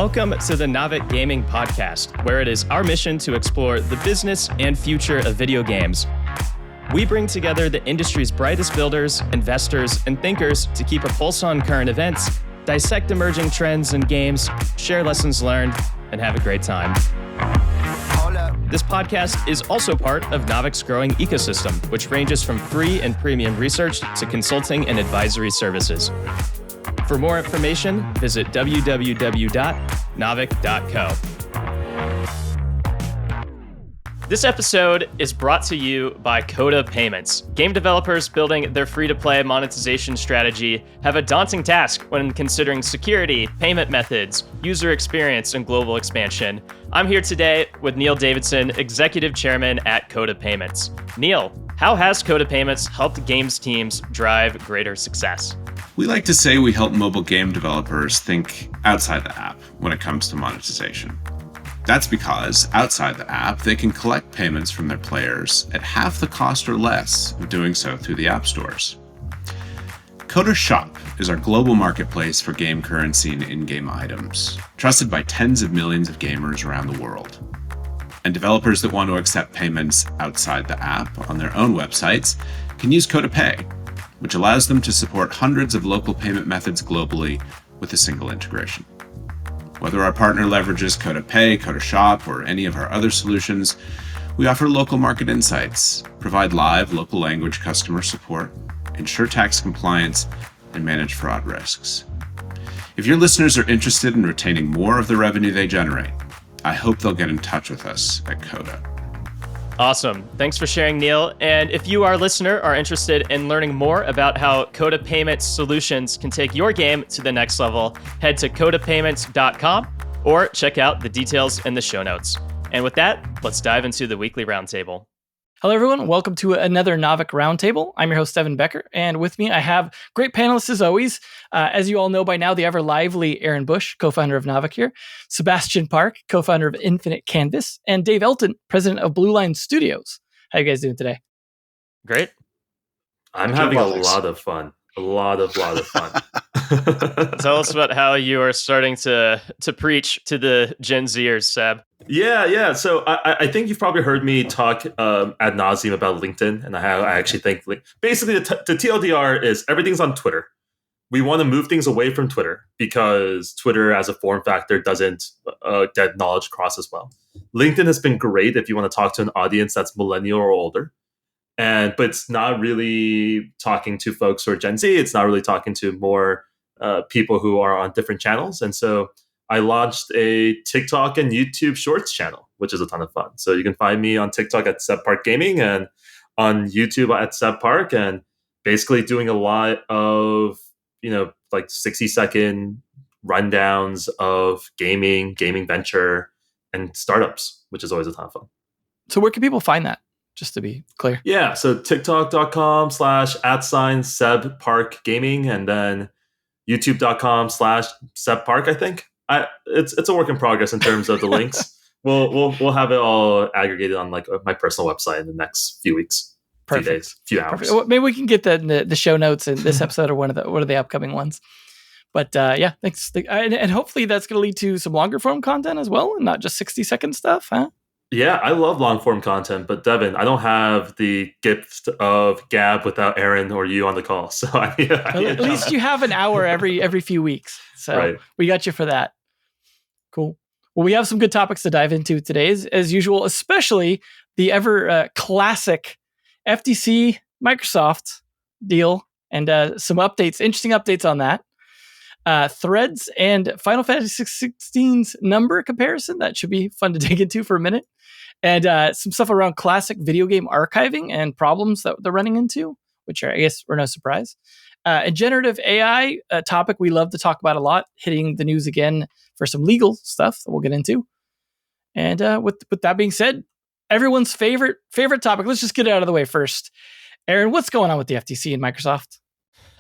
Welcome to the Navic Gaming Podcast, where it is our mission to explore the business and future of video games. We bring together the industry's brightest builders, investors, and thinkers to keep a pulse on current events, dissect emerging trends in games, share lessons learned, and have a great time. This podcast is also part of Navic's growing ecosystem, which ranges from free and premium research to consulting and advisory services. For more information, visit www.navic.co. This episode is brought to you by Coda Payments. Game developers building their free-to-play monetization strategy have a daunting task when considering security, payment methods, user experience, and global expansion. I'm here today with Neil Davidson, Executive Chairman at Coda Payments. Neil, how has Coda Payments helped games teams drive greater success? We like to say we help mobile game developers think outside the app when it comes to monetization. That's because outside the app, they can collect payments from their players at half the cost or less of doing so through the app stores. Coda Shop is our global marketplace for game currency and in-game items, trusted by tens of millions of gamers around the world. And developers that want to accept payments outside the app on their own websites can use Coda Pay, which allows them to support hundreds of local payment methods globally with a single integration. Whether our partner leverages Coda Pay, Coda Shop, or any of our other solutions, we offer local market insights, provide live local language customer support, ensure tax compliance, and manage fraud risks. If your listeners are interested in retaining more of the revenue they generate, I hope they'll get in touch with us at Coda. Awesome. Thanks for sharing, Neil. And if you, our listener, are interested in learning more about how Coda Payments solutions can take your game to the next level, head to codapayments.com or check out the details in the show notes. And with that, let's dive into the weekly roundtable. Hello, everyone. Welcome to another Navic Roundtable. I'm your host, Devin Becker, and with me, I have great panelists as always. As you all know by now, the ever lively Aaron Bush, co-founder of Navic here, Sebastian Park, co-founder of Infinite Canvas, and Dave Elton, president of Blue Line Studios. How you guys doing today? Great. I'm having a lot of fun. A lot of fun. Tell us about how you are starting to preach to the Gen Zers, Seb. Yeah. So I think you've probably heard me talk ad nauseum about LinkedIn and how I actually think basically the TLDR is everything's on Twitter. We want to move things away from Twitter because Twitter as a form factor doesn't get knowledge across as well. LinkedIn has been great if you want to talk to an audience that's millennial or older. But it's not really talking to folks who are Gen Z. It's not really talking to more people who are on different channels. And so I launched a TikTok and YouTube Shorts channel, which is a ton of fun. So you can find me on TikTok at Seb Park Gaming and on YouTube at Seb Park, and basically doing a lot of, like 60-second rundowns of gaming venture, and startups, which is always a ton of fun. So where can people find that? Just to be clear. Yeah, so tiktok.com/@Seb Park Gaming, and then youtube.com/Seb Park, I think. It's a work in progress in terms of the links. We'll have it all aggregated on like my personal website in the next few weeks, Perfect. few days, few hours. Perfect. Well, maybe we can get that in the show notes in this episode or one of the upcoming ones. But yeah, thanks. And hopefully that's going to lead to some longer form content as well, and not just 60-second stuff, huh? Yeah, I love long form content, but Devin, I don't have the gift of gab without Aaron or you on the call. So I need at least you have an hour every few weeks. So right. We got you for that. Cool. Well, we have some good topics to dive into today, as usual, especially the ever classic FTC Microsoft deal and some updates, interesting updates on that. Threads and Final Fantasy XVI's number comparison. That should be fun to dig into for a minute. And some stuff around classic video game archiving and problems that they're running into, which are, I guess, were no surprise. And generative AI, a topic we love to talk about a lot, hitting the news again for some legal stuff that we'll get into. And with that being said, everyone's favorite topic. Let's just get it out of the way first. Aaron, what's going on with the FTC and Microsoft?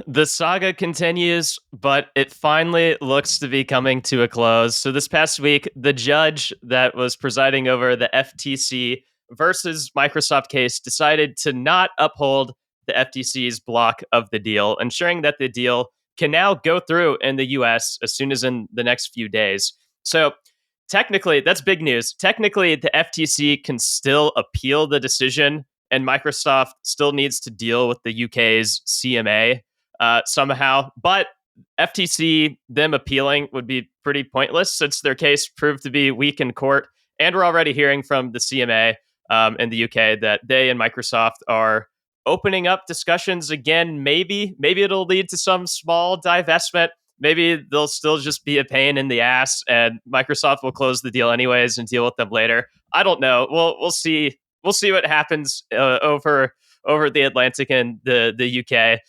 The saga continues, but it finally looks to be coming to a close. So this past week, the judge that was presiding over the FTC versus Microsoft case decided to not uphold the FTC's block of the deal, ensuring that the deal can now go through in the US as soon as in the next few days. So technically, that's big news. Technically, the FTC can still appeal the decision, and Microsoft still needs to deal with the UK's CMA somehow. But FTC, them appealing would be pretty pointless since their case proved to be weak in court. And we're already hearing from the CMA in the UK that they and Microsoft are opening up discussions again. Maybe it'll lead to some small divestment. Maybe they'll still just be a pain in the ass, and Microsoft will close the deal anyways and deal with them later. I don't know. We'll see. We'll see what happens over the Atlantic and the UK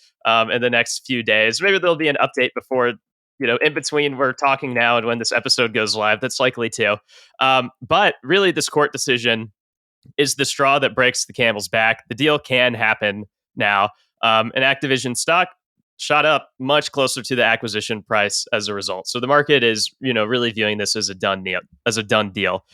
in the next few days. Maybe there'll be an update before, in between we're talking now and when this episode goes live. That's likely too. But really, this court decision is the straw that breaks the camel's back. The deal can happen now. And Activision stock shot up much closer to the acquisition price as a result. So the market is, really viewing this as a done deal.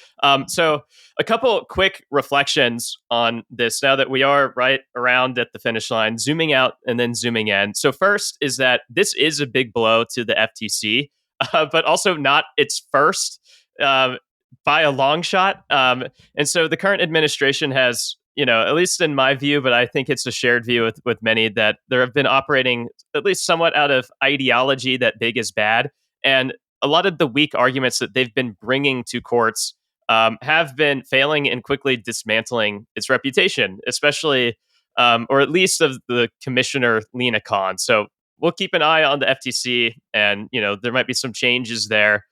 So a couple quick reflections on this now that we are right around at the finish line, zooming out and then zooming in. So first is that this is a big blow to the FTC, but also not its first by a long shot. And so the current administration has, at least in my view, but I think it's a shared view with many, that there have been operating at least somewhat out of ideology that big is bad. And a lot of the weak arguments that they've been bringing to courts have been failing and quickly dismantling its reputation, especially, or at least of the commissioner, Lena Khan. So we'll keep an eye on the FTC, and, there might be some changes there.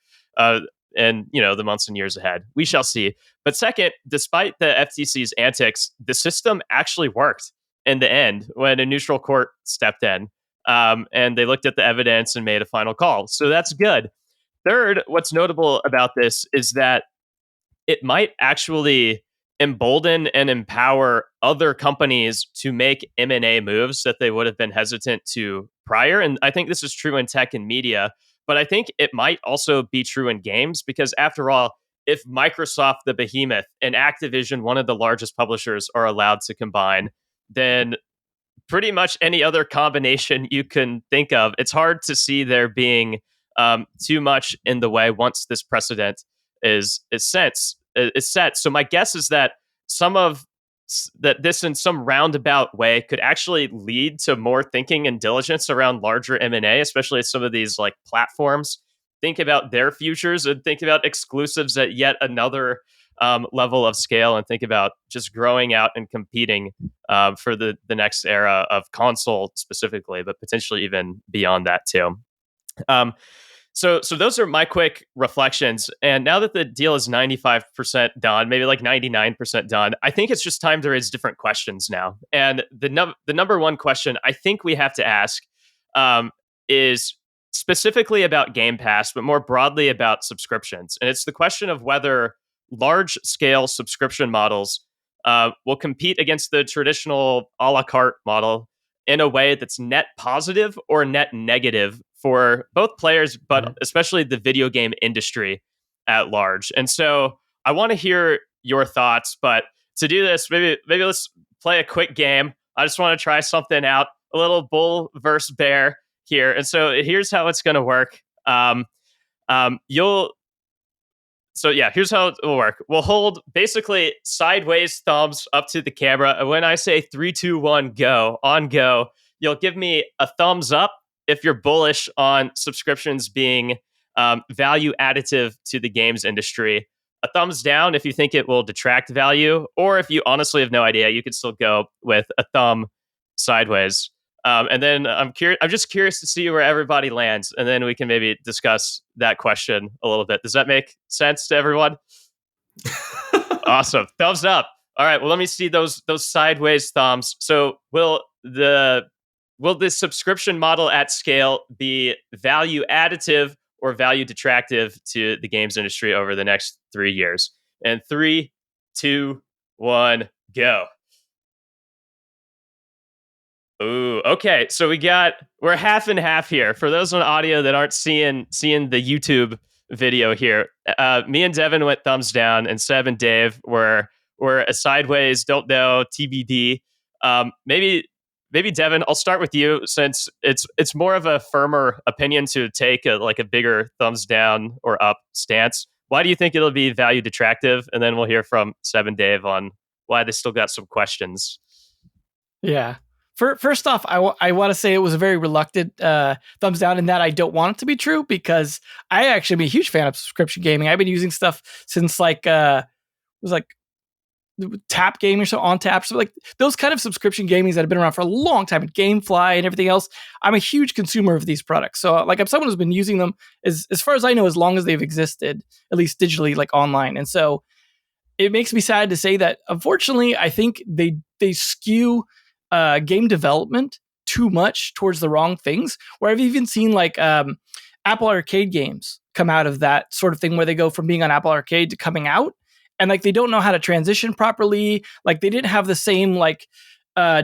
And the months and years ahead. We shall see. But second, despite the FTC's antics, the system actually worked in the end when a neutral court stepped in, and they looked at the evidence and made a final call. So that's good. Third, what's notable about this is that it might actually embolden and empower other companies to make M&A moves that they would have been hesitant to prior. And I think this is true in tech and media. But I think it might also be true in games because, after all, if Microsoft, the behemoth, and Activision, one of the largest publishers, are allowed to combine, then pretty much any other combination you can think of, it's hard to see there being too much in the way once this precedent is set. So my guess is that this in some roundabout way could actually lead to more thinking and diligence around larger M&A, especially as some of these like platforms think about their futures and think about exclusives at yet another level of scale, and think about just growing out and competing for the next era of console specifically, but potentially even beyond that too. So those are my quick reflections. And now that the deal is 95% done, maybe like 99% done, I think it's just time to raise different questions now. And the number one question I think we have to ask is specifically about Game Pass, but more broadly about subscriptions. And it's the question of whether large-scale subscription models will compete against the traditional a la carte model in a way that's net positive or net negative for both players, but especially the video game industry at large. And so I want to hear your thoughts, but to do this, maybe let's play a quick game. I just want to try something out, a little bull versus bear here. And so here's how it's going to work. Here's how it will work. We'll hold basically sideways thumbs up to the camera. And when I say 3, 2, 1, go, you'll give me a thumbs up if you're bullish on subscriptions being value additive to the games industry, a thumbs down if you think it will detract value, or if you honestly have no idea, you could still go with a thumb sideways. And then I'm just curious to see where everybody lands, and then we can maybe discuss that question a little bit. Does that make sense to everyone? Awesome. Thumbs up. All right. Well, let me see those sideways thumbs. So will the subscription model at scale be value additive or value detractive to the games industry over the next 3 years? And 3, 2, 1, go. Ooh, okay. So we're half and half here. For those on audio that aren't seeing the YouTube video here, me and Devin went thumbs down, and Seb and Dave were a sideways, don't know, TBD. Maybe maybe Devin, I'll start with you since it's more of a firmer opinion to take a bigger thumbs down or up stance. Why do you think it'll be value detractive? And then we'll hear from Seb and Dave on why they still got some questions. Yeah. First off, I want to say it was a very reluctant thumbs down in that I don't want it to be true, because I actually am a huge fan of subscription gaming. I've been using stuff since it was like Tap Game or so, on Tap, so like those kind of subscription gamings that have been around for a long time, and GameFly and everything else. I'm a huge consumer of these products, so like I'm someone who's been using them as far as I know, as long as they've existed, at least digitally, like online. And so it makes me sad to say that unfortunately, I think they skew game development too much towards the wrong things. Where I've even seen like Apple Arcade games come out of that sort of thing, where they go from being on Apple Arcade to coming out, and like they don't know how to transition properly. Like they didn't have the same like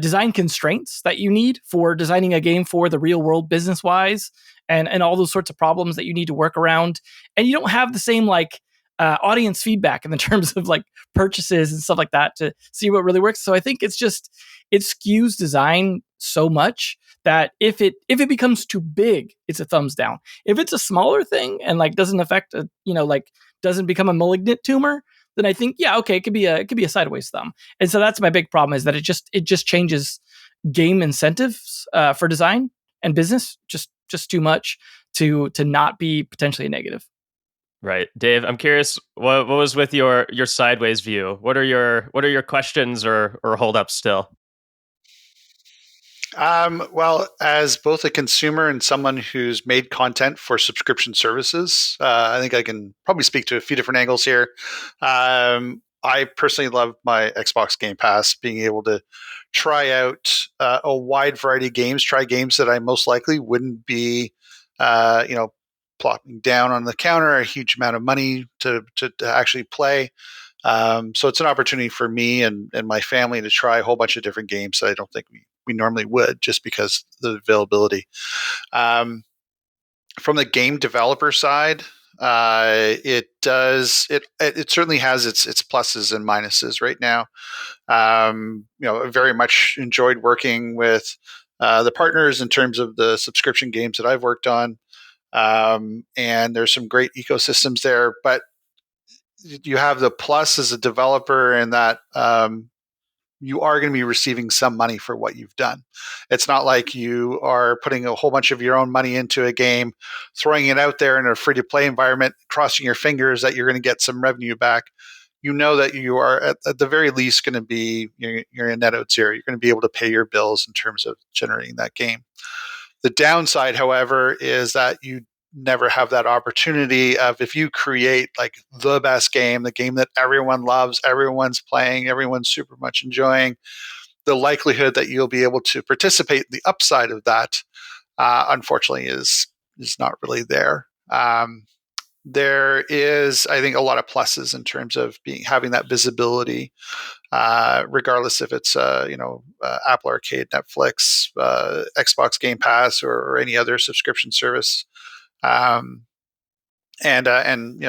design constraints that you need for designing a game for the real world business wise, and all those sorts of problems that you need to work around. And you don't have the same like audience feedback in the terms of like purchases and stuff like that to see what really works. So I think it skews design so much that if it becomes too big, it's a thumbs down. If it's a smaller thing and like doesn't affect doesn't become a malignant tumor, then I think, yeah, okay, it could be a sideways thumb. And so that's my big problem, is that it just changes game incentives for design and business just too much to not be potentially a negative. Right. Dave, I'm curious, what was with your sideways view? What are your questions or holdups still? Well, as both a consumer and someone who's made content for subscription services, I think I can probably speak to a few different angles here. I personally love my Xbox Game Pass, being able to try out a wide variety of games, try games that I most likely wouldn't be, plopping down on the counter a huge amount of money to actually play. So it's an opportunity for me and my family to try a whole bunch of different games that I don't think we normally would, just because of the availability. From the game developer side, it certainly has its pluses and minuses right now. I very much enjoyed working with the partners in terms of the subscription games that I've worked on. And there's some great ecosystems there, but you have the plus as a developer in that you are going to be receiving some money for what you've done. It's not like you are putting a whole bunch of your own money into a game, throwing it out there in a free-to-play environment, crossing your fingers that you're going to get some revenue back. You know that you are at the very least going to be, you're in net out zero. You're going to be able to pay your bills in terms of generating that game. The downside, however, is that you never have that opportunity of, if you create like the best game, the game that everyone loves, everyone's playing, everyone's super much enjoying, the likelihood that you'll be able to participate in the upside of that, unfortunately, is not really there. There is, I think, a lot of pluses in terms of having that visibility, regardless if it's Apple Arcade, Netflix, Xbox Game Pass, or any other subscription service. And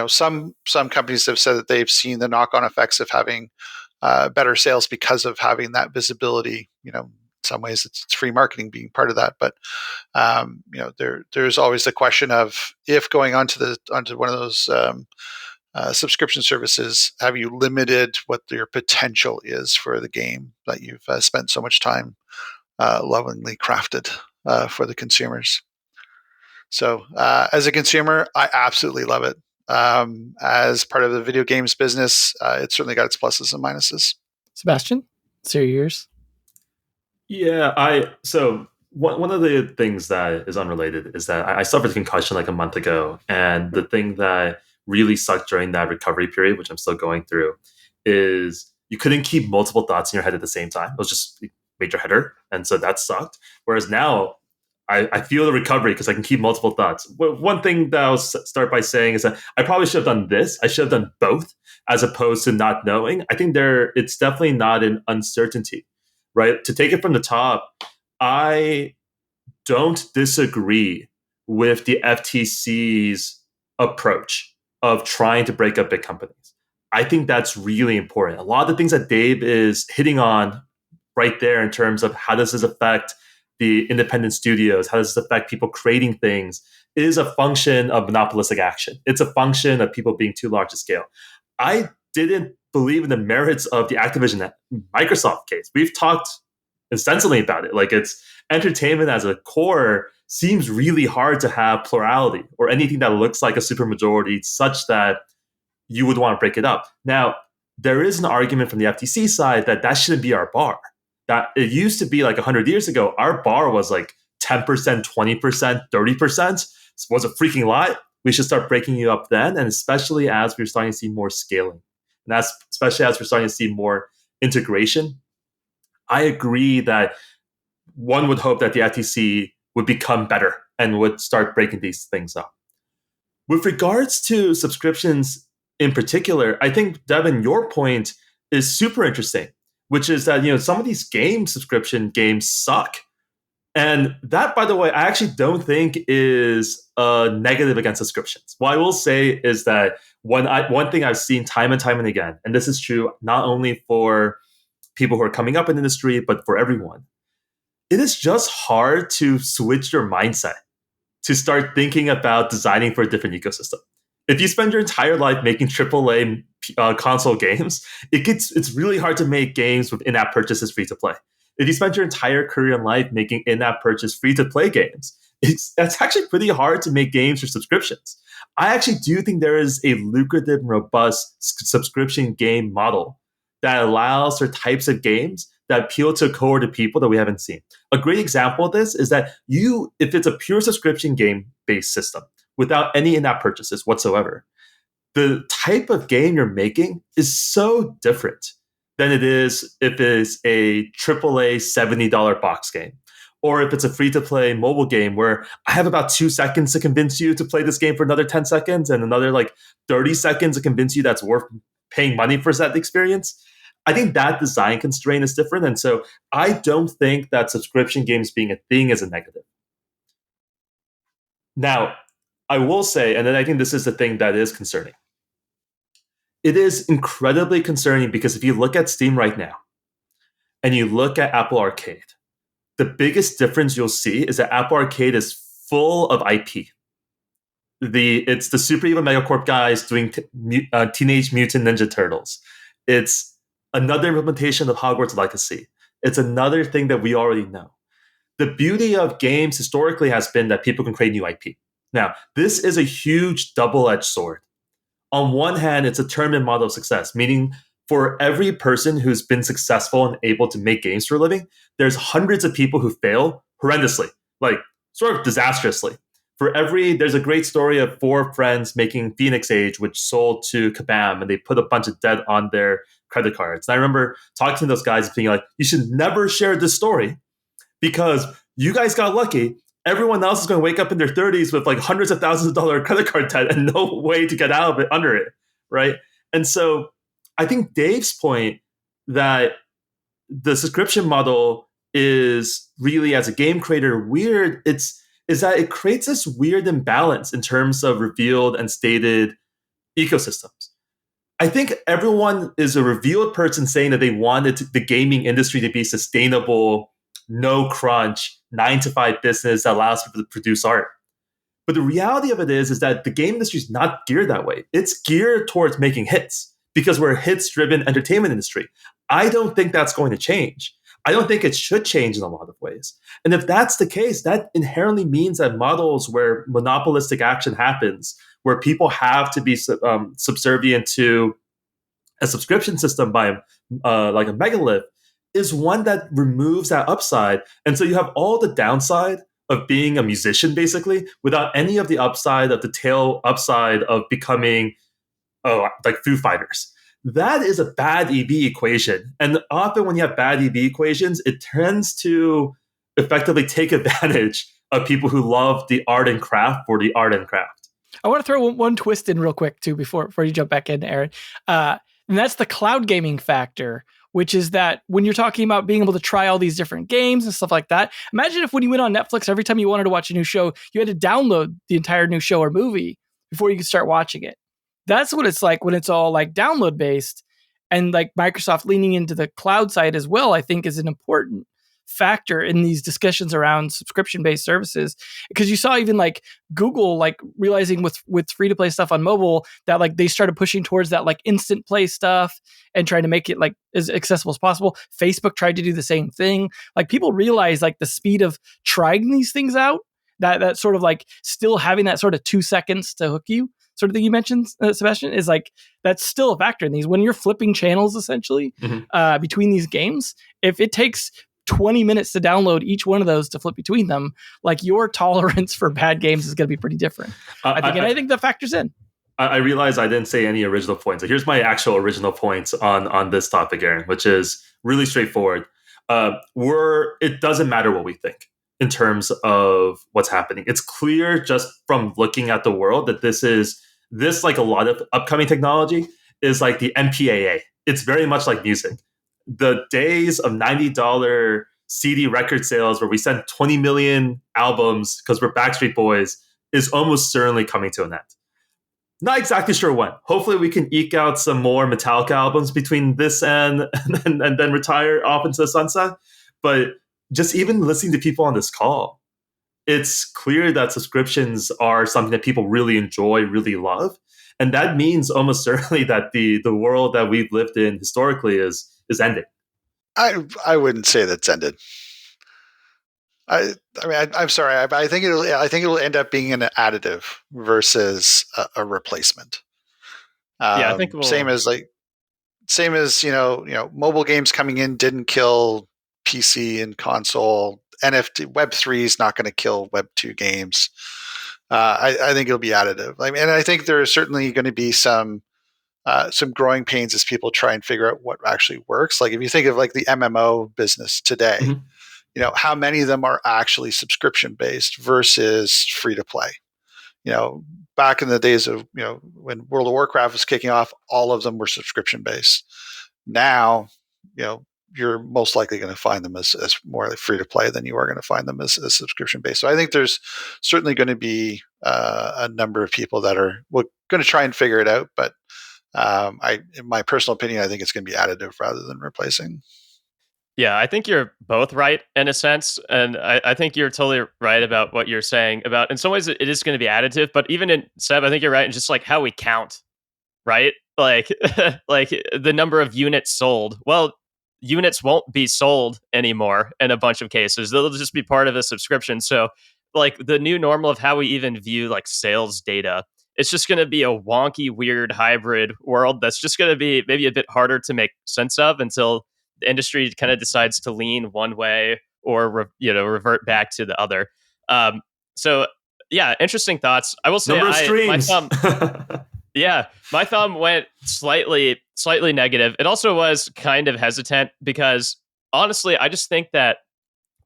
some companies have said that they've seen the knock-on effects of having better sales because of having that visibility. In some ways, it's free marketing being part of that. But there's always the question of, if going onto one of those subscription services, have you limited what your potential is for the game that you've spent so much time lovingly crafted for the consumers? So as a consumer, I absolutely love it. As part of the video games business, it's certainly got its pluses and minuses. Sebastian, it's your ears. Yeah, so one of the things that is unrelated is that I suffered a concussion like a month ago, and the thing that really sucked during that recovery period, which I'm still going through, is you couldn't keep multiple thoughts in your head at the same time. It was just major header, and so that sucked. Whereas now, I feel the recovery because I can keep multiple thoughts. One thing that I'll start by saying is that I probably should have done this. I should have done both, as opposed to not knowing. I think it's definitely not an uncertainty, right? To take it from the top, I don't disagree with the FTC's approach of trying to break up big companies. I think that's really important. A lot of the things that Dave is hitting on right there in terms of how does this affect the independent studios, how does this affect people creating things, is a function of monopolistic action. It's a function of people being too large to scale. I didn't believe in the merits of the Activision Microsoft case. We've talked extensively about it. Like, it's entertainment as a core seems really hard to have plurality or anything that looks like a supermajority such that you would want to break it up. Now, there is an argument from the FTC side that that shouldn't be our bar. That it used to be like 100 years ago, our bar was like 10%, 20%, 30%. Was a freaking lot. We should start breaking it up then, and especially as we're starting to see more scaling. And that's especially as we're starting to see more integration. I agree that one would hope that the FTC would become better and would start breaking these things up. With regards to subscriptions in particular, I think, Devin, your point is super interesting, which is that, some of these subscription games suck. And that, by the way, I actually don't think is a negative against subscriptions. What I will say is that one thing I've seen time and time and again, and this is true not only for people who are coming up in the industry, but for everyone, it is just hard to switch your mindset to start thinking about designing for a different ecosystem. If you spend your entire life making AAA console games, it's really hard to make games with in-app purchases free to play. If you spend your entire career in life making in-app purchase free-to-play games, that's actually pretty hard to make games for subscriptions. I actually do think there is a lucrative and robust subscription game model that allows for types of games that appeal to a cohort of people that we haven't seen. A great example of this is that if it's a pure subscription game-based system without any in-app purchases whatsoever, the type of game you're making is so different than it is if it's a AAA $70 box game, or if it's a free-to-play mobile game where I have about 2 seconds to convince you to play this game for another 10 seconds and another 30 seconds to convince you that's worth paying money for that experience. I think that design constraint is different. And so I don't think that subscription games being a thing is a negative. Now, I will say, and then I think this is the thing that is concerning. It is incredibly concerning because if you look at Steam right now and you look at Apple Arcade, the biggest difference you'll see is that Apple Arcade is full of IP. It's the Super Evil Megacorp guys doing Teenage Mutant Ninja Turtles. It's another implementation of Hogwarts Legacy. It's another thing that we already know. The beauty of games historically has been that people can create new IP. Now, this is a huge double-edged sword. On one hand, it's a determined model of success, meaning for every person who's been successful and able to make games for a living, there's hundreds of people who fail horrendously, sort of disastrously. There's a great story of 4 friends making Phoenix Age, which sold to Kabam, and they put a bunch of debt on their credit cards. And I remember talking to those guys and being like, you should never share this story because you guys got lucky. Everyone else is going to wake up in their 30s with hundreds of thousands of dollars credit card debt and no way to get out of it under it, right? And so I think Dave's point that the subscription model is really, as a game creator, weird, is that it creates this weird imbalance in terms of revealed and stated ecosystems. I think everyone is a revealed person saying that they wanted the gaming industry to be sustainable, no crunch, 9-to-5 business that allows people to produce art. But the reality of it is that the game industry is not geared that way. It's geared towards making hits because we're a hits-driven entertainment industry. I don't think that's going to change. I don't think it should change in a lot of ways. And if that's the case, that inherently means that models where monopolistic action happens, where people have to be subservient to a subscription system by like a megalith, is one that removes that upside. And so you have all the downside of being a musician, basically, without any of the upside of the tail upside of becoming like Foo Fighters. That is a bad EV equation. And often when you have bad EV equations, it tends to effectively take advantage of people who love the art and craft for the art and craft. I want to throw one twist in real quick, too, before you jump back in, Aaron. And that's the cloud gaming factor, which is that when you're talking about being able to try all these different games and stuff like that, imagine if when you went on Netflix, every time you wanted to watch a new show, you had to download the entire new show or movie before you could start watching it. That's what it's like when it's all like download based. And like Microsoft leaning into the cloud side as well, I think is an important factor in these discussions around subscription-based services, because you saw even like Google like realizing with free-to-play stuff on mobile that like they started pushing towards that like instant play stuff and trying to make it like as accessible as possible. Facebook tried to do the same thing. Like people realize like the speed of trying these things out, that sort of like still having that sort of 2 seconds to hook you sort of thing you mentioned, Sebastian, is like that's still a factor in these. When you're flipping channels essentially between these games, if it takes 20 minutes to download each one of those to flip between them, like your tolerance for bad games is going to be pretty different. I think that factors in. I realize I didn't say any original points. So here's my actual original points on this topic, Aaron, which is really straightforward. It doesn't matter what we think in terms of what's happening. It's clear just from looking at the world that this like a lot of upcoming technology is like the MPAA. It's very much like music. The days of $90 CD record sales where we sent 20 million albums because we're Backstreet Boys is almost certainly coming to an end. Not exactly sure when. Hopefully we can eke out some more Metallica albums between this and then retire off into the sunset. But just even listening to people on this call, it's clear that subscriptions are something that people really enjoy, really love. And that means almost certainly that the world that we've lived in historically is ending. I wouldn't say that's ended. I mean, I'm sorry. I think it'll end up being an additive versus a replacement. I think same as mobile games coming in didn't kill PC and console. NFT Web3 is not going to kill Web2 games. I think it'll be additive. I mean, and I think there are certainly going to be some growing pains as people try and figure out what actually works. Like if you think of like the MMO business today, how many of them are actually subscription based versus free to play? Back in the days of, when World of Warcraft was kicking off, all of them were subscription based. Now, you're most likely going to find them as more like free to play than you are going to find them as subscription based. So I think there's certainly going to be a number of people that are going to try and figure it out. But in my personal opinion, I think it's going to be additive rather than replacing. Yeah, I think you're both right in a sense. And I think you're totally right about what you're saying about, in some ways, it is going to be additive. But even in Seb, I think you're right in just like how we count, right? Like, like the number of units sold. Well, units won't be sold anymore in a bunch of cases. They'll just be part of a subscription. So like the new normal of how we even view like sales data, it's just going to be a wonky, weird hybrid world that's just going to be maybe a bit harder to make sense of until the industry kind of decides to lean one way or revert back to the other. So yeah, interesting thoughts. I will say my thumb went slightly negative. It also was kind of hesitant because honestly, I just think that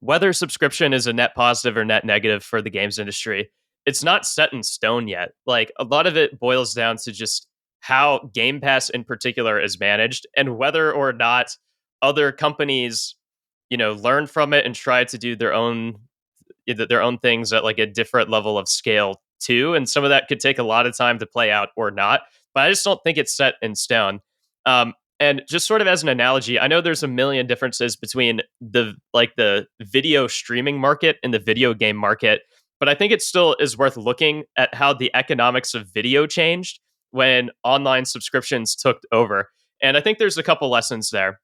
whether subscription is a net positive or net negative for the games industry, it's not set in stone yet. Like a lot of it boils down to just how Game Pass in particular is managed and whether or not other companies, learn from it and try to do their own things at like a different level of scale too. And some of that could take a lot of time to play out or not, but I just don't think it's set in stone. And just sort of as an analogy, I know there's a million differences between the video streaming market and the video game market, but I think it still is worth looking at how the economics of video changed when online subscriptions took over. And I think there's a couple lessons there.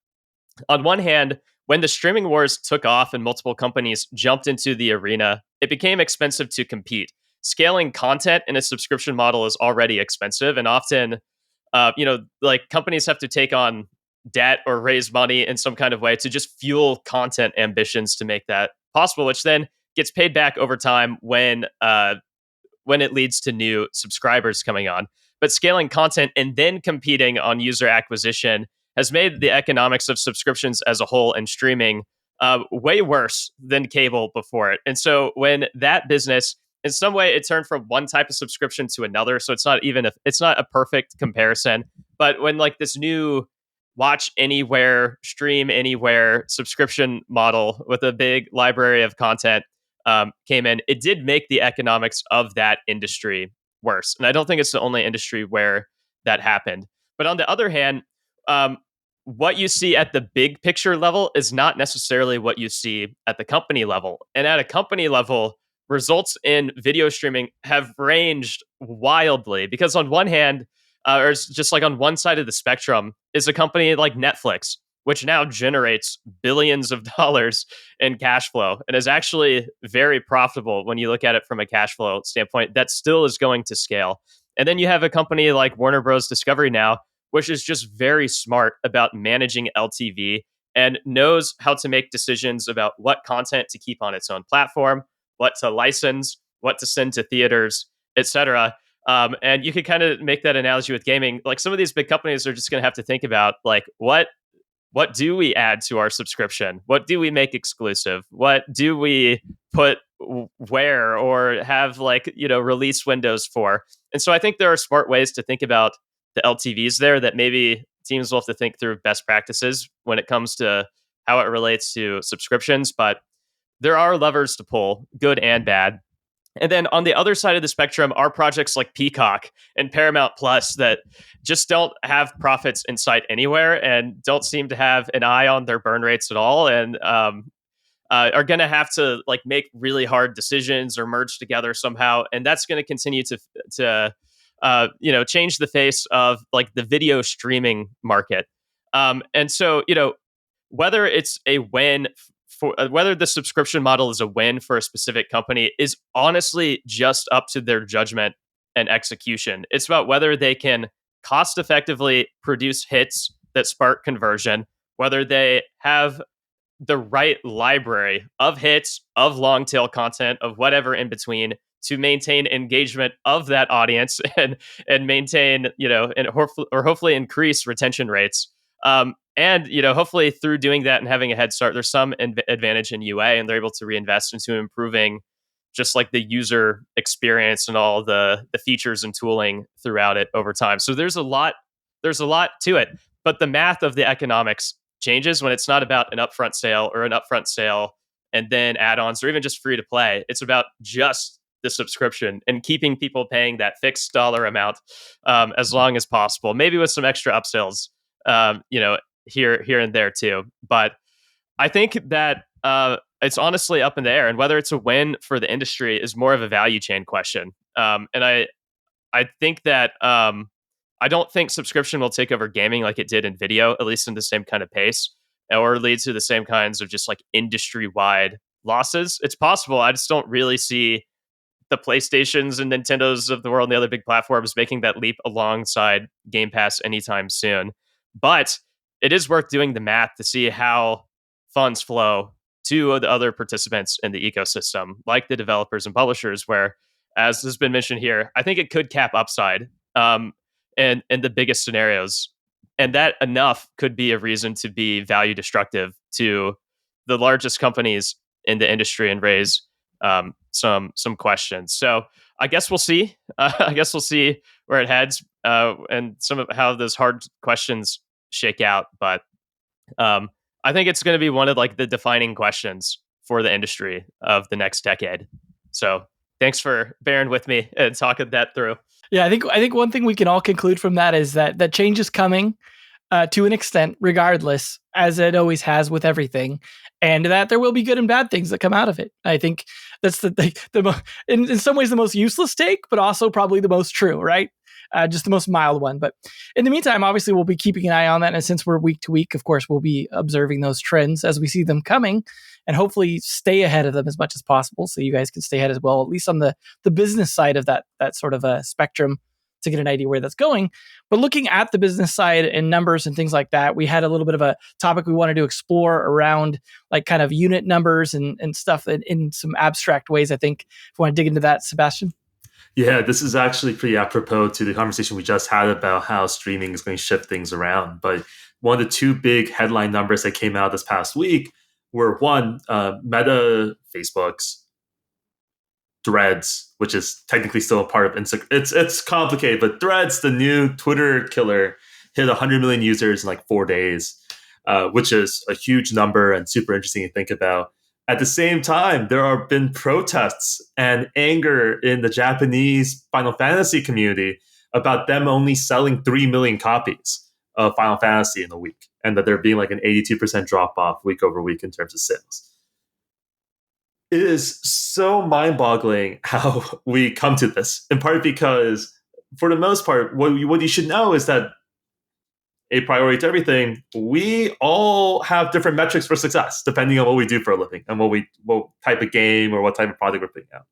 On one hand, when the streaming wars took off and multiple companies jumped into the arena, it became expensive to compete. Scaling content in a subscription model is already expensive, and often, companies have to take on debt or raise money in some kind of way to just fuel content ambitions to make that possible, which then gets paid back over time when it leads to new subscribers coming on. But scaling content and then competing on user acquisition has made the economics of subscriptions as a whole and streaming way worse than cable before it. And so when that business, in some way, it turned from one type of subscription to another. So it's not a perfect comparison. But when like this new watch anywhere, stream anywhere subscription model with a big library of content came in, it did make the economics of that industry worse. And I don't think it's the only industry where that happened. But on the other hand, what you see at the big picture level is not necessarily what you see at the company level. And at a company level, results in video streaming have ranged wildly because on one hand, or it's just like on one side of the spectrum is a company like Netflix, which now generates billions of dollars in cash flow and is actually very profitable when you look at it from a cash flow standpoint. That still is going to scale. And then you have a company like Warner Bros. Discovery now, which is just very smart about managing LTV and knows how to make decisions about what content to keep on its own platform, what to license, what to send to theaters, etc. And you could kind of make that analogy with gaming. Like some of these big companies are just going to have to think about like what do we add to our subscription? What do we make exclusive? What do we put where or have like, release windows for? And so I think there are smart ways to think about the LTVs there that maybe teams will have to think through best practices when it comes to how it relates to subscriptions. But there are levers to pull, good and bad. And then on the other side of the spectrum are projects like Peacock and Paramount Plus that just don't have profits in sight anywhere and don't seem to have an eye on their burn rates at all, and are going to have to like make really hard decisions or merge together somehow, and that's going to continue to change the face of like the video streaming market. And so whether it's a win for whether the subscription model is a win for a specific company is honestly just up to their judgment and execution. It's about whether they can cost effectively produce hits that spark conversion, whether they have the right library of hits, of long tail content, of whatever in between to maintain engagement of that audience and maintain, and hopefully increase retention rates. And hopefully through doing that and having a head start, there's some advantage in UA, and they're able to reinvest into improving just like the user experience and all the features and tooling throughout it over time. So there's a lot to it, but the math of the economics changes when it's not about an upfront sale and then add-ons or even just free to play. It's about just the subscription and keeping people paying that fixed dollar amount as long as possible, maybe with some extra upsells, here and there too. But I think that it's honestly up in the air, and whether it's a win for the industry is more of a value chain question. And I think that I don't think subscription will take over gaming like it did in video, at least in the same kind of pace, or lead to the same kinds of just like industry-wide losses. It's possible. I just don't really see the PlayStations and Nintendos of the world and the other big platforms making that leap alongside Game Pass anytime soon. But it is worth doing the math to see how funds flow to the other participants in the ecosystem, like the developers and publishers, where, as has been mentioned here, I think it could cap upside in the biggest scenarios. And that enough could be a reason to be value destructive to the largest companies in the industry and raise some questions. So I guess we'll see. I guess we'll see where it heads and some of how those hard questions shake out. But I think it's going to be one of like the defining questions for the industry of the next decade. So thanks for bearing with me and talking that through. Yeah, I think one thing we can all conclude from that is that change is coming to an extent, regardless, as it always has with everything, and that there will be good and bad things that come out of it. I think that's in some ways the most useless take, but also probably the most true, right? Just the most mild one. But in the meantime, obviously, we'll be keeping an eye on that. And since we're week to week, of course, we'll be observing those trends as we see them coming and hopefully stay ahead of them as much as possible. So you guys can stay ahead as well, at least on the business side of that sort of a spectrum to get an idea where that's going. But looking at the business side and numbers and things like that, we had a little bit of a topic we wanted to explore around like kind of unit numbers and stuff in some abstract ways. I think if you want to dig into that, Sebastian. Yeah, this is actually pretty apropos to the conversation we just had about how streaming is going to shift things around. But one of the two big headline numbers that came out this past week were one, Meta, Facebook's Threads, which is technically still a part of Instagram. It's complicated, but Threads, the new Twitter killer, hit 100 million users in like 4 days, which is a huge number and super interesting to think about. At the same time, there have been protests and anger in the Japanese Final Fantasy community about them only selling 3 million copies of Final Fantasy in a week. and that there being like an 82% drop off week over week in terms of sales. It is so mind-boggling how we come to this, in part because, for the most part, what you should know is that a priority to everything, we all have different metrics for success depending on what we do for a living and what type of game or what type of product we're putting out.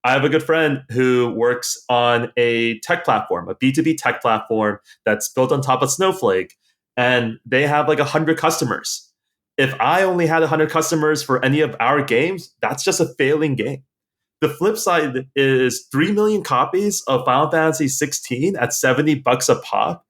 I have a good friend who works on a tech platform, a B2B tech platform that's built on top of Snowflake, and they have like 100 customers. If I only had 100 customers for any of our games, that's just a failing game. The flip side is 3 million copies of Final Fantasy XVI at $70 a pop.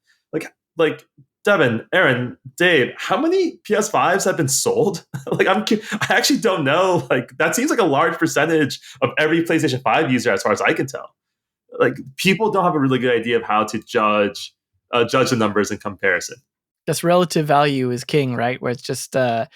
Like Devin, Aaron, Dave, how many PS5s have been sold? I actually don't know. Like, that seems like a large percentage of every PlayStation 5 user, as far as I can tell. Like, people don't have a really good idea of how to judge the numbers in comparison. This relative value is king, right? Where it's just, I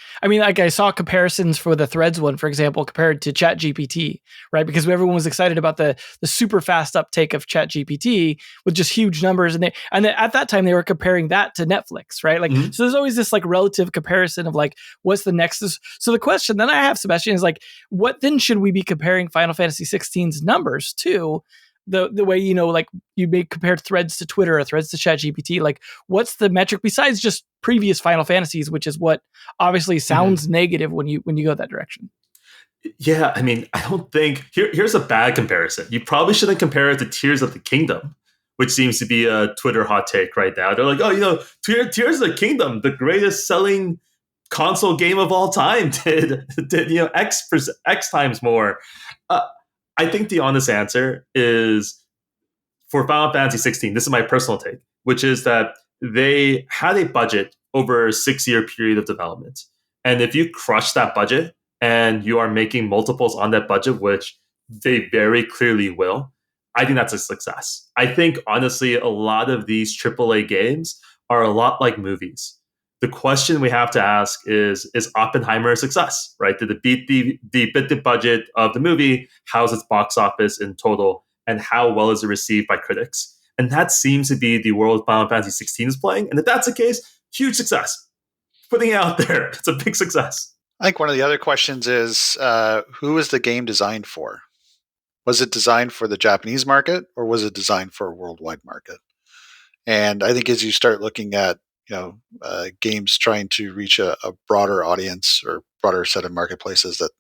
saw comparisons for the Threads one, for example, compared to ChatGPT, right? Because everyone was excited about the super fast uptake of ChatGPT with just huge numbers, and at that time they were comparing that to Netflix, right? Like, So there's always this like relative comparison of like what's the nexus. So the question then I have, Sebastian, is like, what then should we be comparing Final Fantasy XVI's numbers to? The way, like you may compare Threads to Twitter or Threads to ChatGPT, like what's the metric besides just previous Final Fantasies, which is what obviously sounds negative when you go that direction. Yeah, I mean, I don't think here's a bad comparison. You probably shouldn't compare it to Tears of the Kingdom, which seems to be a Twitter hot take right now. They're like, oh, Tears of the Kingdom, the greatest selling console game of all time, did X times more. I think the honest answer is, for Final Fantasy XVI, this is my personal take, which is that they had a budget over a 6-year period of development. And if you crush that budget and you are making multiples on that budget, which they very clearly will, I think that's a success. I think, honestly, a lot of these AAA games are a lot like movies. The question we have to ask is Oppenheimer a success, right? Did it beat the budget of the movie? How's its box office in total? And how well is it received by critics? And that seems to be the world Final Fantasy XVI is playing. And if that's the case, huge success. Putting it out there, it's a big success. I think one of the other questions is, who was the game designed for? Was it designed for the Japanese market, or was it designed for a worldwide market? And I think as you start looking at games trying to reach a broader audience or broader set of marketplaces, that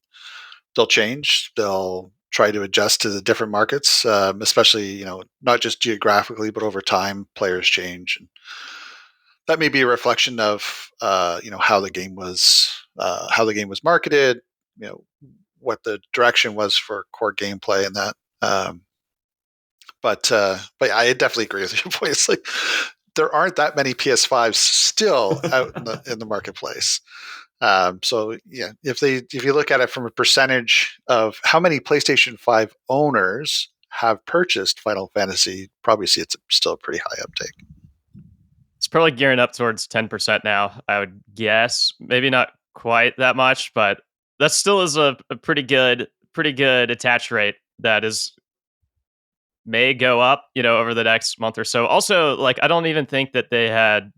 they'll change. They'll try to adjust to the different markets, especially, not just geographically, but over time, players change. And that may be a reflection of, how the game was marketed, what the direction was for core gameplay and that. But I definitely agree with your point. It's like, there aren't that many PS5s still out in the marketplace. So yeah, if you look at it from a percentage of how many PlayStation 5 owners have purchased Final Fantasy, probably see it's still a pretty high uptake. It's probably gearing up towards 10% now, I would guess. Maybe not quite that much, but that still is a pretty good attach rate that may go up, over the next month or so. Also, like, I don't even think that they had,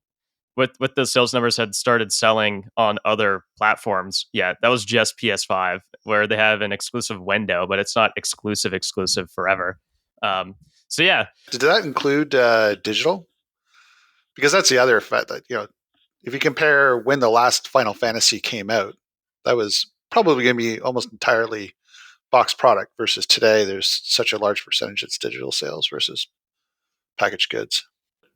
with the sales numbers, had started selling on other platforms yet. That was just PS5, where they have an exclusive window, but it's not exclusive forever. So yeah. Did that include digital? Because that's the other effect that, if you compare when the last Final Fantasy came out, that was probably going to be almost entirely box product, versus today there's such a large percentage that's digital sales versus packaged goods.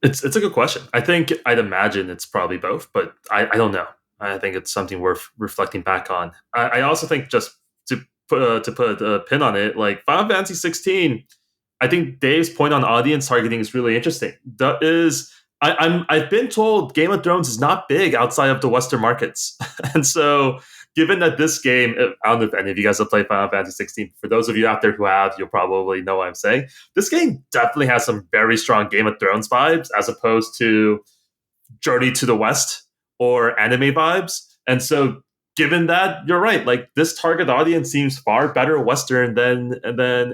It's a good question. I'd imagine it's probably both, but I don't know. I think it's something worth reflecting back on. I also think, just to put a pin on it, like Final Fantasy 16, I think Dave's point on audience targeting is really interesting. I've been told Game of Thrones is not big outside of the Western markets, and so, given that this game, I don't know if any of you guys have played Final Fantasy 16. For those of you out there who have, you'll probably know what I'm saying. This game definitely has some very strong Game of Thrones vibes, as opposed to Journey to the West or anime vibes. And so, given that, you're right. Like, this target audience seems far better Western than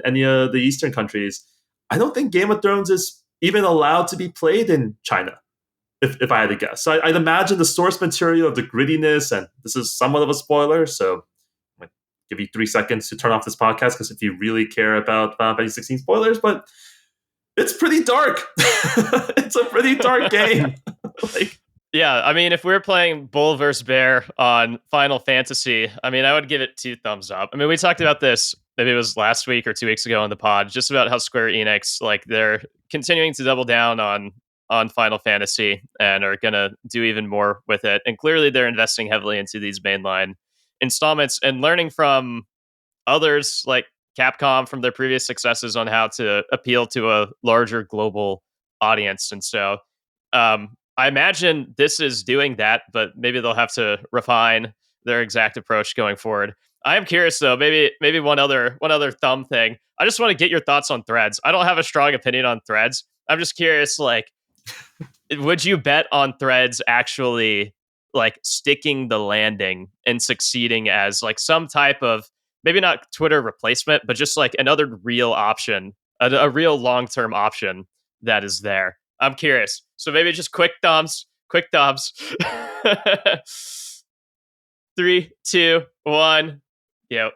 any of the Eastern countries. I don't think Game of Thrones is even allowed to be played in China. if I had to guess. So I'd imagine the source material, the grittiness, and this is somewhat of a spoiler, so I'm going to give you 3 seconds to turn off this podcast, because if you really care about Final Fantasy 16 spoilers, but it's pretty dark. It's a pretty dark game. Yeah, I mean, if we're playing Bull versus Bear on Final Fantasy, I mean, I would give it 2 thumbs up. I mean, we talked about this, maybe it was last week or 2 weeks ago on the pod, just about how Square Enix, they're continuing to double down on Final Fantasy and are going to do even more with it. And clearly they're investing heavily into these mainline installments and learning from others like Capcom from their previous successes on how to appeal to a larger global audience. And so I imagine this is doing that, but maybe they'll have to refine their exact approach going forward. I am curious though, maybe one other thumb thing. I just want to get your thoughts on Threads. I don't have a strong opinion on Threads. I'm just curious, would you bet on Threads actually sticking the landing and succeeding as some type of, maybe not Twitter replacement, but just another real option, a real long-term option that is there? I'm curious. So maybe just quick thumbs. 3, 2, 1. Yep.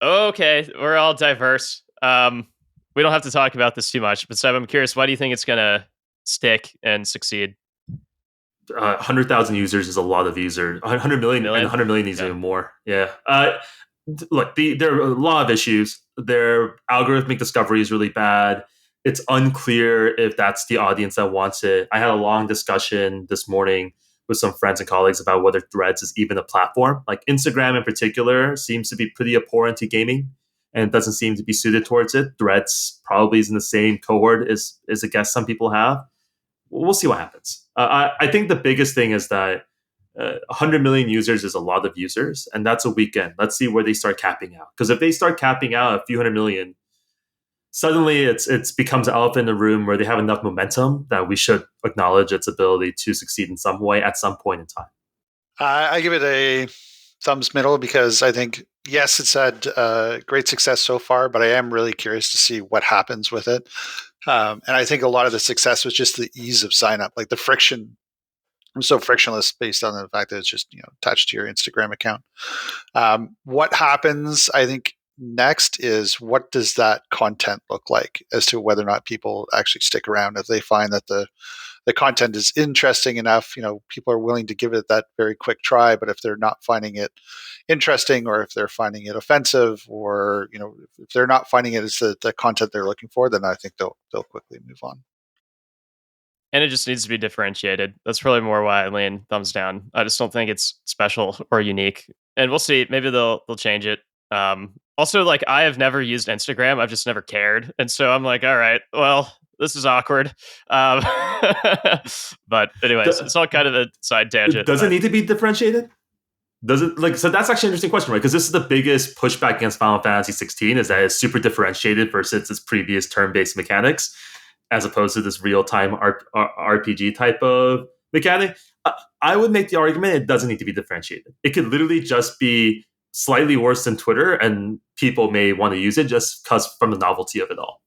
Okay, we're all diverse. We don't have to talk about this too much, but Seb, I'm curious, why do you think it's going to stick and succeed? 100,000 users is a lot of users. 100 million? And 100 million is even more. Yeah. Look, there are a lot of issues. Their algorithmic discovery is really bad. It's unclear if that's the audience that wants it. I had a long discussion this morning with some friends and colleagues about whether Threads is even a platform. Instagram in particular seems to be pretty abhorrent to gaming and doesn't seem to be suited towards it. Threads probably is in the same cohort as a guess some people have. We'll see what happens. I think the biggest thing is that 100 million users is a lot of users, and that's a weekend. Let's see where they start capping out. Because if they start capping out a few hundred million, suddenly it's becomes an elephant in the room where they have enough momentum that we should acknowledge its ability to succeed in some way at some point in time. I give it a thumbs middle because I think, yes, it's had great success so far, but I am really curious to see what happens with it. And I think a lot of the success was just the ease of sign up, the friction. I'm so frictionless based on the fact that it's just attached to your Instagram account. What happens, I think, next is what does that content look like as to whether or not people actually stick around. If they find that the content is interesting enough, people are willing to give it that very quick try. But if they're not finding it interesting, or if they're finding it offensive, or if they're not finding it as the content they're looking for, then I think they'll quickly move on. And it just needs to be differentiated. That's probably more why I lean thumbs down. I just don't think it's special or unique. And we'll see. Maybe they'll change it. Also, I have never used Instagram. I've just never cared. And so I'm all right, well, this is awkward. But anyways, it's all kind of a side tangent. Does it need to be differentiated? Does it so that's actually an interesting question, right? Because this is the biggest pushback against Final Fantasy 16 is that it's super differentiated versus its previous turn-based mechanics, as opposed to this real-time RPG type of mechanic. I would make the argument it doesn't need to be differentiated. It could literally just be slightly worse than Twitter, and people may want to use it just because from the novelty of it all.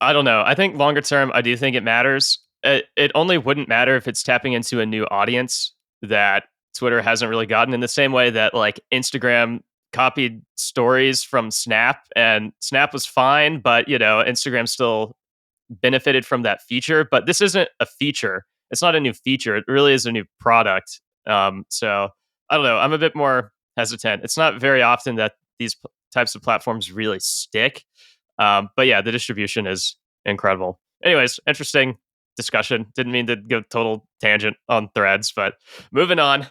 I don't know. I think longer term, I do think it matters. It only wouldn't matter if it's tapping into a new audience that Twitter hasn't really gotten, in the same way that Instagram copied stories from Snap, and Snap was fine, but Instagram still benefited from that feature. But this isn't a feature. It's not a new feature. It really is a new product. So I don't know. I'm a bit more hesitant. It's not very often that these types of platforms really stick. But yeah, the distribution is incredible. Anyways, interesting discussion. Didn't mean to go total tangent on Threads, but moving on.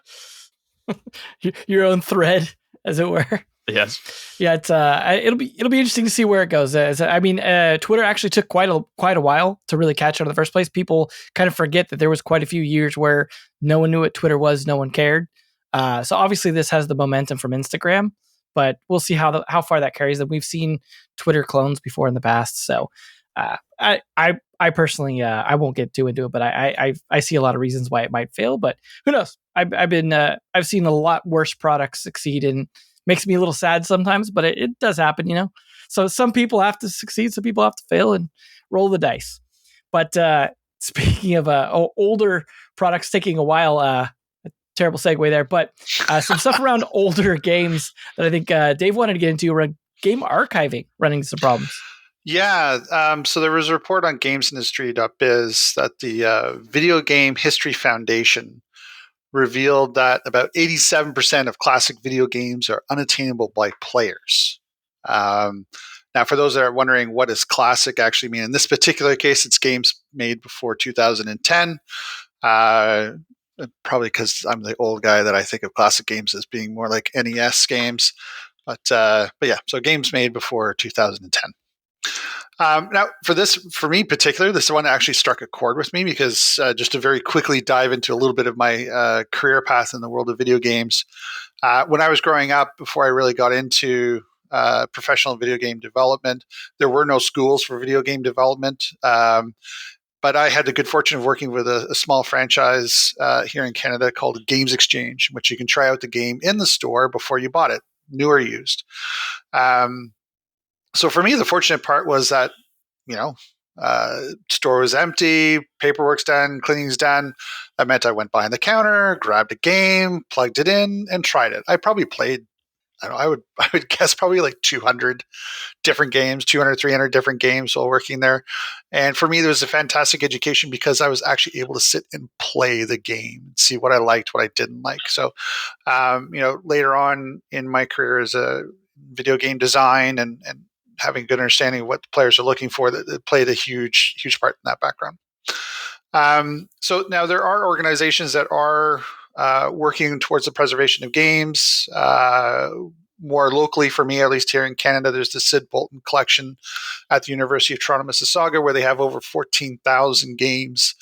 Your own thread, as it were. Yes. Yeah, it's it'll be interesting to see where it goes. Twitter actually took quite a while to really catch on in the first place. People kind of forget that there was quite a few years where no one knew what Twitter was, no one cared. So obviously this has the momentum from Instagram, but we'll see how far that carries them. We've seen Twitter clones before in the past, so I personally I won't get too into it, but I see a lot of reasons why it might fail. But who knows? I've seen a lot worse products succeed, and makes me a little sad sometimes, but it does happen, So some people have to succeed, some people have to fail, and roll the dice. But speaking of older products taking a while, a terrible segue there, but some stuff around older games that I think Dave wanted to get into around game archiving running some problems. Yeah, so there was a report on gamesindustry.biz that the Video Game History Foundation revealed that about 87% of classic video games are unattainable by players. Now, for those that are wondering what does classic actually mean, in this particular case, it's games made before 2010. Probably because I'm the old guy that I think of classic games as being more like NES games. But yeah, so games made before 2010. Now, for me in particular, this one actually struck a chord with me because just to very quickly dive into a little bit of my career path in the world of video games. When I was growing up, before I really got into professional video game development, there were no schools for video game development. But I had the good fortune of working with a small franchise here in Canada called Games Exchange, in which you can try out the game in the store before you bought it, new or used. So for me, the fortunate part was that, store was empty, paperwork's done, cleaning's done. That meant I went behind the counter, grabbed a game, plugged it in, and tried it. I probably played, I would guess probably like 200 different games, 200, 300 different games while working there. And for me, there was a fantastic education because I was actually able to sit and play the game and see what I liked, what I didn't like. So, later on in my career as a video game design and having a good understanding of what the players are looking for, that played a huge part in that background. So now there are organizations that are working towards the preservation of games. More locally for me, at least here in Canada, there's the Sid Bolton Collection at the University of Toronto, Mississauga, where they have over 14,000 games.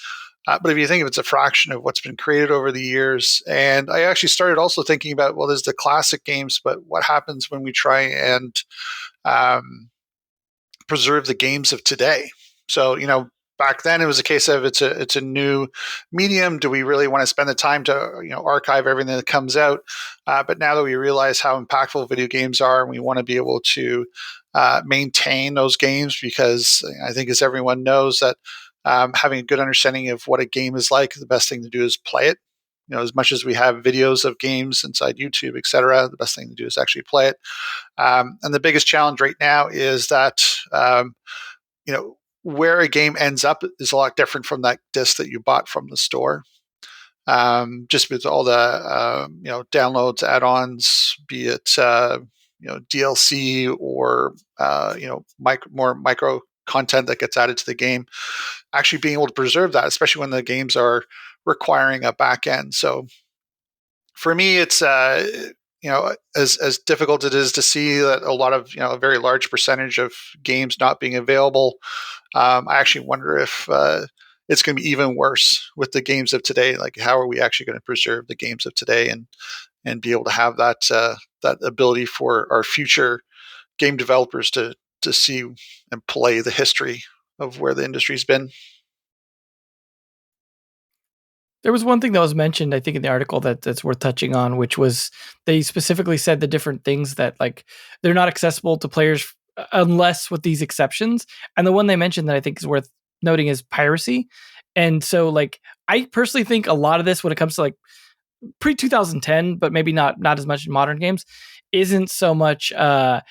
But if you think of it's a fraction of what's been created over the years. And I actually started also thinking about, well, there's the classic games, but what happens when we try and preserve the games of today? So, back then it was a case of it's a new medium. Do we really want to spend the time to archive everything that comes out? But now that we realize how impactful video games are, and we want to be able to maintain those games, because I think, as everyone knows, that having a good understanding of what a game is like, the best thing to do is play it. As much as we have videos of games inside YouTube, et cetera, the best thing to do is actually play it. And the biggest challenge right now is that, where a game ends up is a lot different from that disc that you bought from the store. Just with all the, downloads, add-ons, be it, DLC or, more micro content that gets added to the game, actually being able to preserve that, especially when the games are requiring a back end. So for me, it's, as difficult it is to see that a lot of, a very large percentage of games not being available. I actually wonder if it's going to be even worse with the games of today. Like, how are we actually going to preserve the games of today and be able to have that ability for our future game developers to see and play the history of where the industry's been? There was one thing that was mentioned, I think, in the article that's worth touching on, which was they specifically said the different things that, like, they're not accessible to players unless with these exceptions. And the one they mentioned that I think is worth noting is piracy. And so, like, I personally think a lot of this, when it comes to like pre-2010, but maybe not as much in modern games, isn't so much a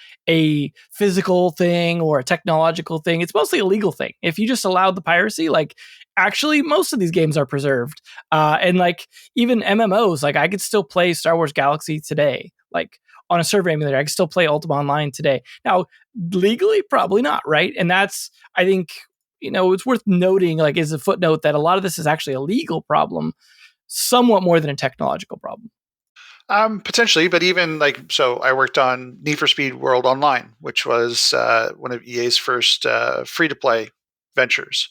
physical thing or a technological thing. It's mostly a legal thing. If you just allowed the piracy, like, actually most of these games are preserved. And like even MMOs, like I could still play Star Wars Galaxy today, like on a server emulator. I can still play Ultima Online today. Now, legally, probably not, right? And that's, I think, it's worth noting, like, is a footnote that a lot of this is actually a legal problem, somewhat more than a technological problem. Potentially, but even so I worked on Need for Speed World Online, which was one of EA's first free-to-play ventures.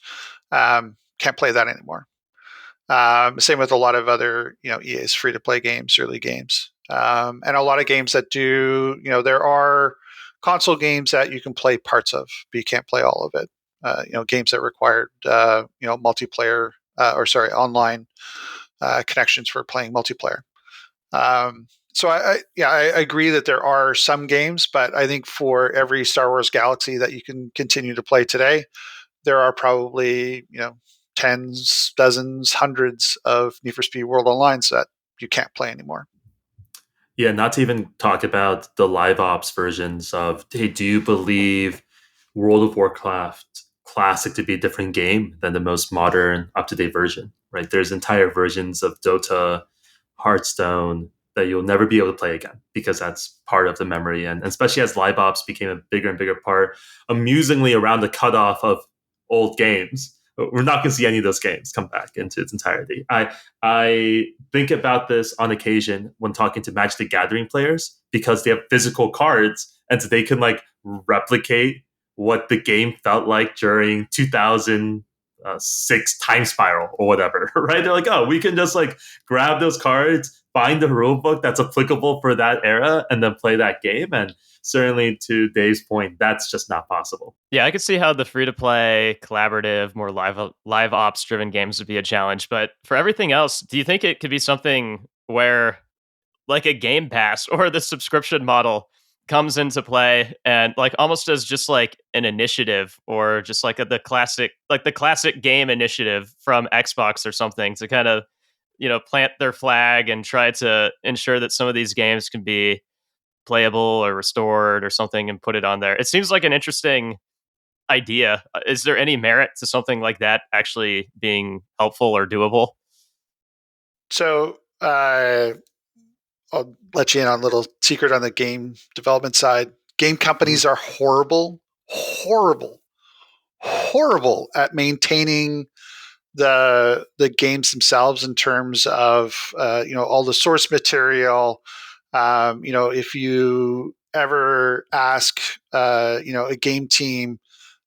Can't play that anymore. Same with a lot of other, EA's free-to-play games, early games. And a lot of games that do, there are console games that you can play parts of, but you can't play all of it. Games that required, multiplayer, online connections for playing multiplayer. So I agree that there are some games, but I think for every Star Wars Galaxy that you can continue to play today, there are probably, tens, dozens, hundreds of Need for Speed World Onlines that you can't play anymore. Yeah, not to even talk about the live ops versions of, hey, do you believe World of Warcraft Classic to be a different game than the most modern, up-to-date version, right? There's entire versions of Dota, Hearthstone that you'll never be able to play again because that's part of the memory. And especially as live ops became a bigger and bigger part, amusingly around the cutoff of old games, we're not going to see any of those games come back into its entirety. I think about this on occasion when talking to Magic the Gathering players because they have physical cards and so they can like replicate what the game felt like during 2006 Time Spiral or whatever, right? They're like, oh, we can just like grab those cards, find the rule book that's applicable for that era, and then play that game. And certainly to Dave's point, that's just not possible. Yeah, I could see how the free-to-play, collaborative, more live ops-driven games would be a challenge. But for everything else, do you think it could be something where, like a Game Pass or the subscription model comes into play and like almost as just like an initiative or just like the classic game initiative from Xbox or something to kind of, plant their flag and try to ensure that some of these games can be playable or restored or something and put it on there? It seems like an interesting idea. Is there any merit to something like that actually being helpful or doable? So I'll let you in on a little secret on the game development side. Game companies are horrible at maintaining the games themselves in terms of all the source material. If you ever ask a game team,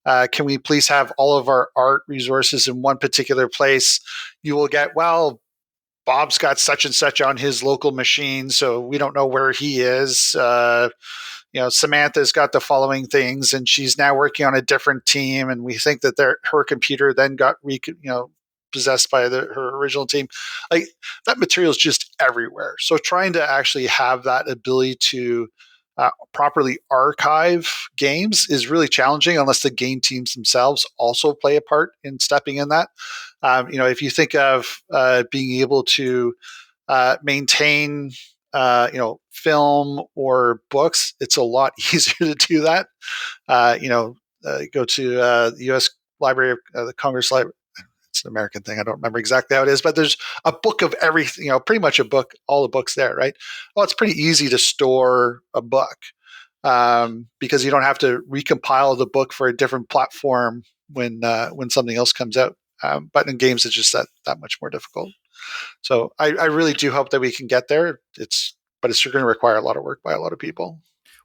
can we please have all of our art resources in one particular place, you will get, well, Bob's got such and such on his local machine, so we don't know where he is. Samantha's got the following things, and she's now working on a different team, and we think that her computer then got possessed by her original team. Like, that material is just everywhere. So trying to actually have that ability to properly archive games is really challenging unless the game teams themselves also play a part in stepping in that. If you think of being able to maintain film or books, it's a lot easier to do that. Go to the U.S. Library of the Congress Library. It's an American thing. I don't remember exactly how it is, but there's a book of everything, pretty much a book, all the books there, right? Well, it's pretty easy to store a book because you don't have to recompile the book for a different platform when something else comes out. But in games, it's just that much more difficult. So I really do hope that we can get there. But it's going to require a lot of work by a lot of people.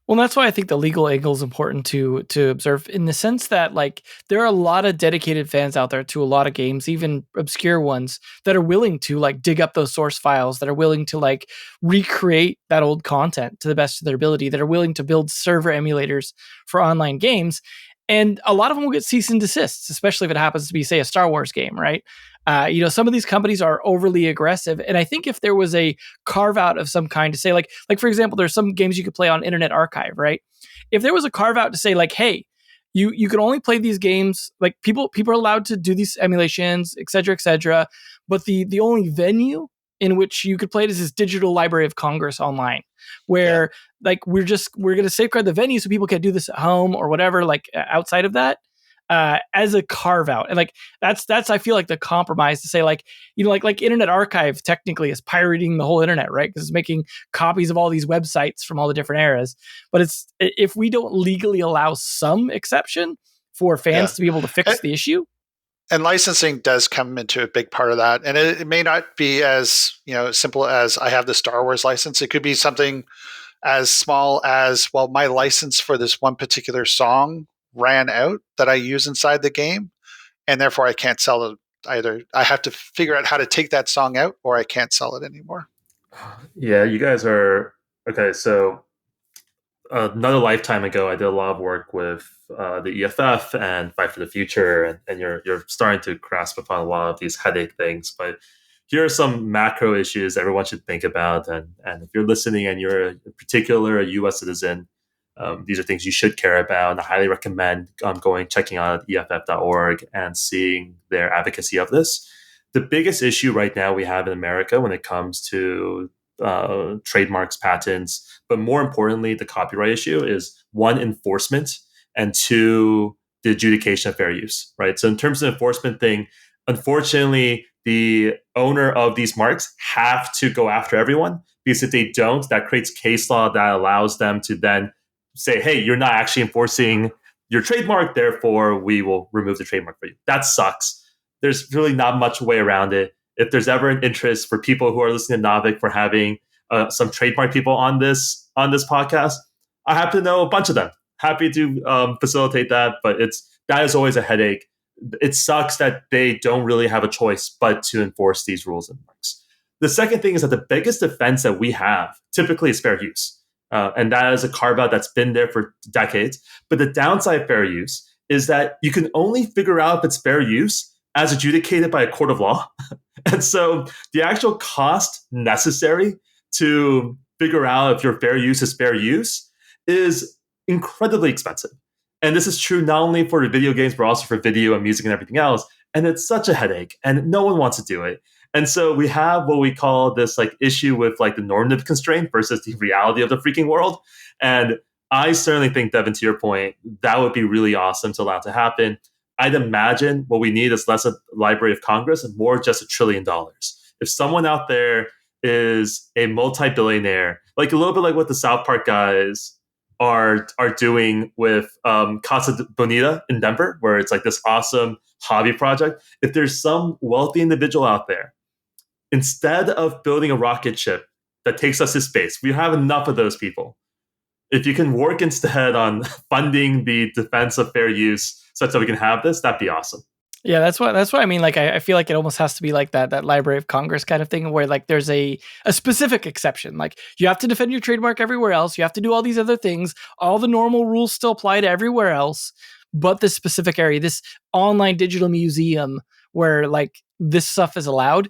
Well, that's why I think the legal angle is important to observe, in the sense that like there are a lot of dedicated fans out there to a lot of games, even obscure ones, that are willing to like dig up those source files, that are willing to like recreate that old content to the best of their ability, that are willing to build server emulators for online games. And a lot of them will get cease and desists, especially if it happens to be, say, a Star Wars game, right? Some of these companies are overly aggressive. And I think if there was a carve out of some kind to say, like for example, there's some games you could play on Internet Archive, right? If there was a carve out to say like, hey, you can only play these games, like people are allowed to do these emulations, et cetera, but the only venue in which you could play it is this digital Library of Congress online, where like we're going to safeguard the venue so people can't do this at home or whatever, like outside of that. As a carve out. And like that's I feel like the compromise to say like Internet Archive technically is pirating the whole internet, right? Because it's making copies of all these websites from all the different eras. But it's, if we don't legally allow some exception for fans to be able to fix the issue. And licensing does come into a big part of that. And it may not be as simple as I have the Star Wars license. It could be something as small as, well, my license for this one particular song ran out that I use inside the game, and therefore I can't sell it either. I have to figure out how to take that song out, or I can't sell it anymore. Yeah, you guys are okay. So another lifetime ago, I did a lot of work with the EFF and Fight for the Future, and you're starting to grasp upon a lot of these headache things. But here are some macro issues everyone should think about. And if you're listening and you're in particular a U.S. citizen, These are things you should care about, and I highly recommend checking out EFF.org and seeing their advocacy of this. The biggest issue right now we have in America when it comes to trademarks, patents, but more importantly, the copyright issue is one, enforcement, and two, the adjudication of fair use, right? So in terms of enforcement thing, unfortunately, the owner of these marks have to go after everyone, because if they don't, that creates case law that allows them to then say, hey, you're not actually enforcing your trademark, therefore we will remove the trademark for you. That sucks. There's really not much way around it. If there's ever an interest for people who are listening to Naavik for having some trademark people on this podcast, I happen to know a bunch of them. Happy to facilitate that, but that is always a headache. It sucks that they don't really have a choice but to enforce these rules and marks. The second thing is that the biggest defense that we have typically is fair use. And that is a carve-out that's been there for decades. But the downside of fair use is that you can only figure out if it's fair use as adjudicated by a court of law. And so the actual cost necessary to figure out if your fair use is fair use is incredibly expensive. And this is true not only for the video games, but also for video and music and everything else. And it's such a headache, and no one wants to do it. And so we have what we call this issue with the normative constraint versus the reality of the freaking world. And I certainly think, Devin, to your point, that would be really awesome to allow to happen. I'd imagine what we need is less a Library of Congress and more just $1 trillion. If someone out there is a multi-billionaire, a little bit like what the South Park guys are doing with Casa Bonita in Denver, where it's this awesome hobby project. If there's some wealthy individual out there, instead of building a rocket ship that takes us to space, we have enough of those people. If you can work instead on funding the defense of fair use such that we can have this, that'd be awesome. Yeah, that's why I mean, I feel like it almost has to be that Library of Congress kind of thing, where there's a specific exception. You have to defend your trademark everywhere else. You have to do all these other things. All the normal rules still apply to everywhere else, but this specific area, this online digital museum where this stuff is allowed.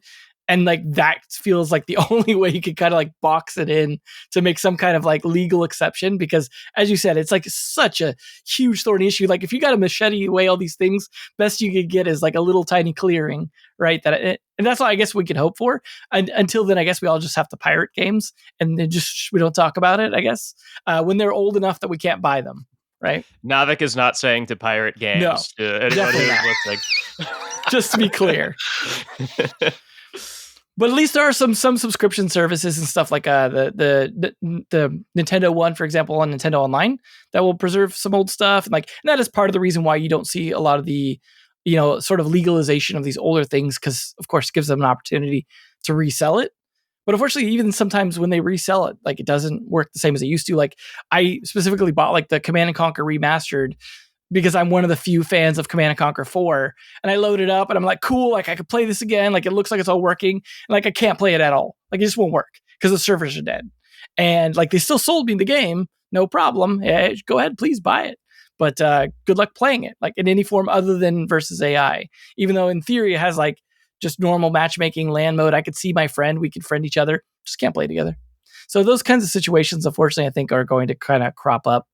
And that feels like the only way you could kind of box it in to make some kind of legal exception, because as you said, it's such a huge thorny issue. If you got to machete away all these things, best you could get is a little tiny clearing, right? And that's what I guess we can hope for. And until then, I guess we all just have to pirate games and then we don't talk about it, I guess, when they're old enough that we can't buy them, right? Naavik is not saying to pirate games. No, to anyone who's listening. Just to be clear. But at least there are some subscription services and stuff like the Nintendo one, for example, on Nintendo Online that will preserve some old stuff. And that is part of the reason why you don't see a lot of the, sort of legalization of these older things, because of course it gives them an opportunity to resell it. But unfortunately, even sometimes when they resell it, it doesn't work the same as it used to. I specifically bought the Command & Conquer Remastered because I'm one of the few fans of Command & Conquer 4. And I load it up and I'm cool, I could play this again. It looks like it's all working. And I can't play it at all. It just won't work because the servers are dead. And they still sold me the game. No problem. Yeah, go ahead, please buy it. But good luck playing it, in any form other than versus AI. Even though in theory it has just normal matchmaking LAN mode. I could see my friend, we could friend each other, just can't play together. So those kinds of situations, unfortunately, I think are going to kind of crop up.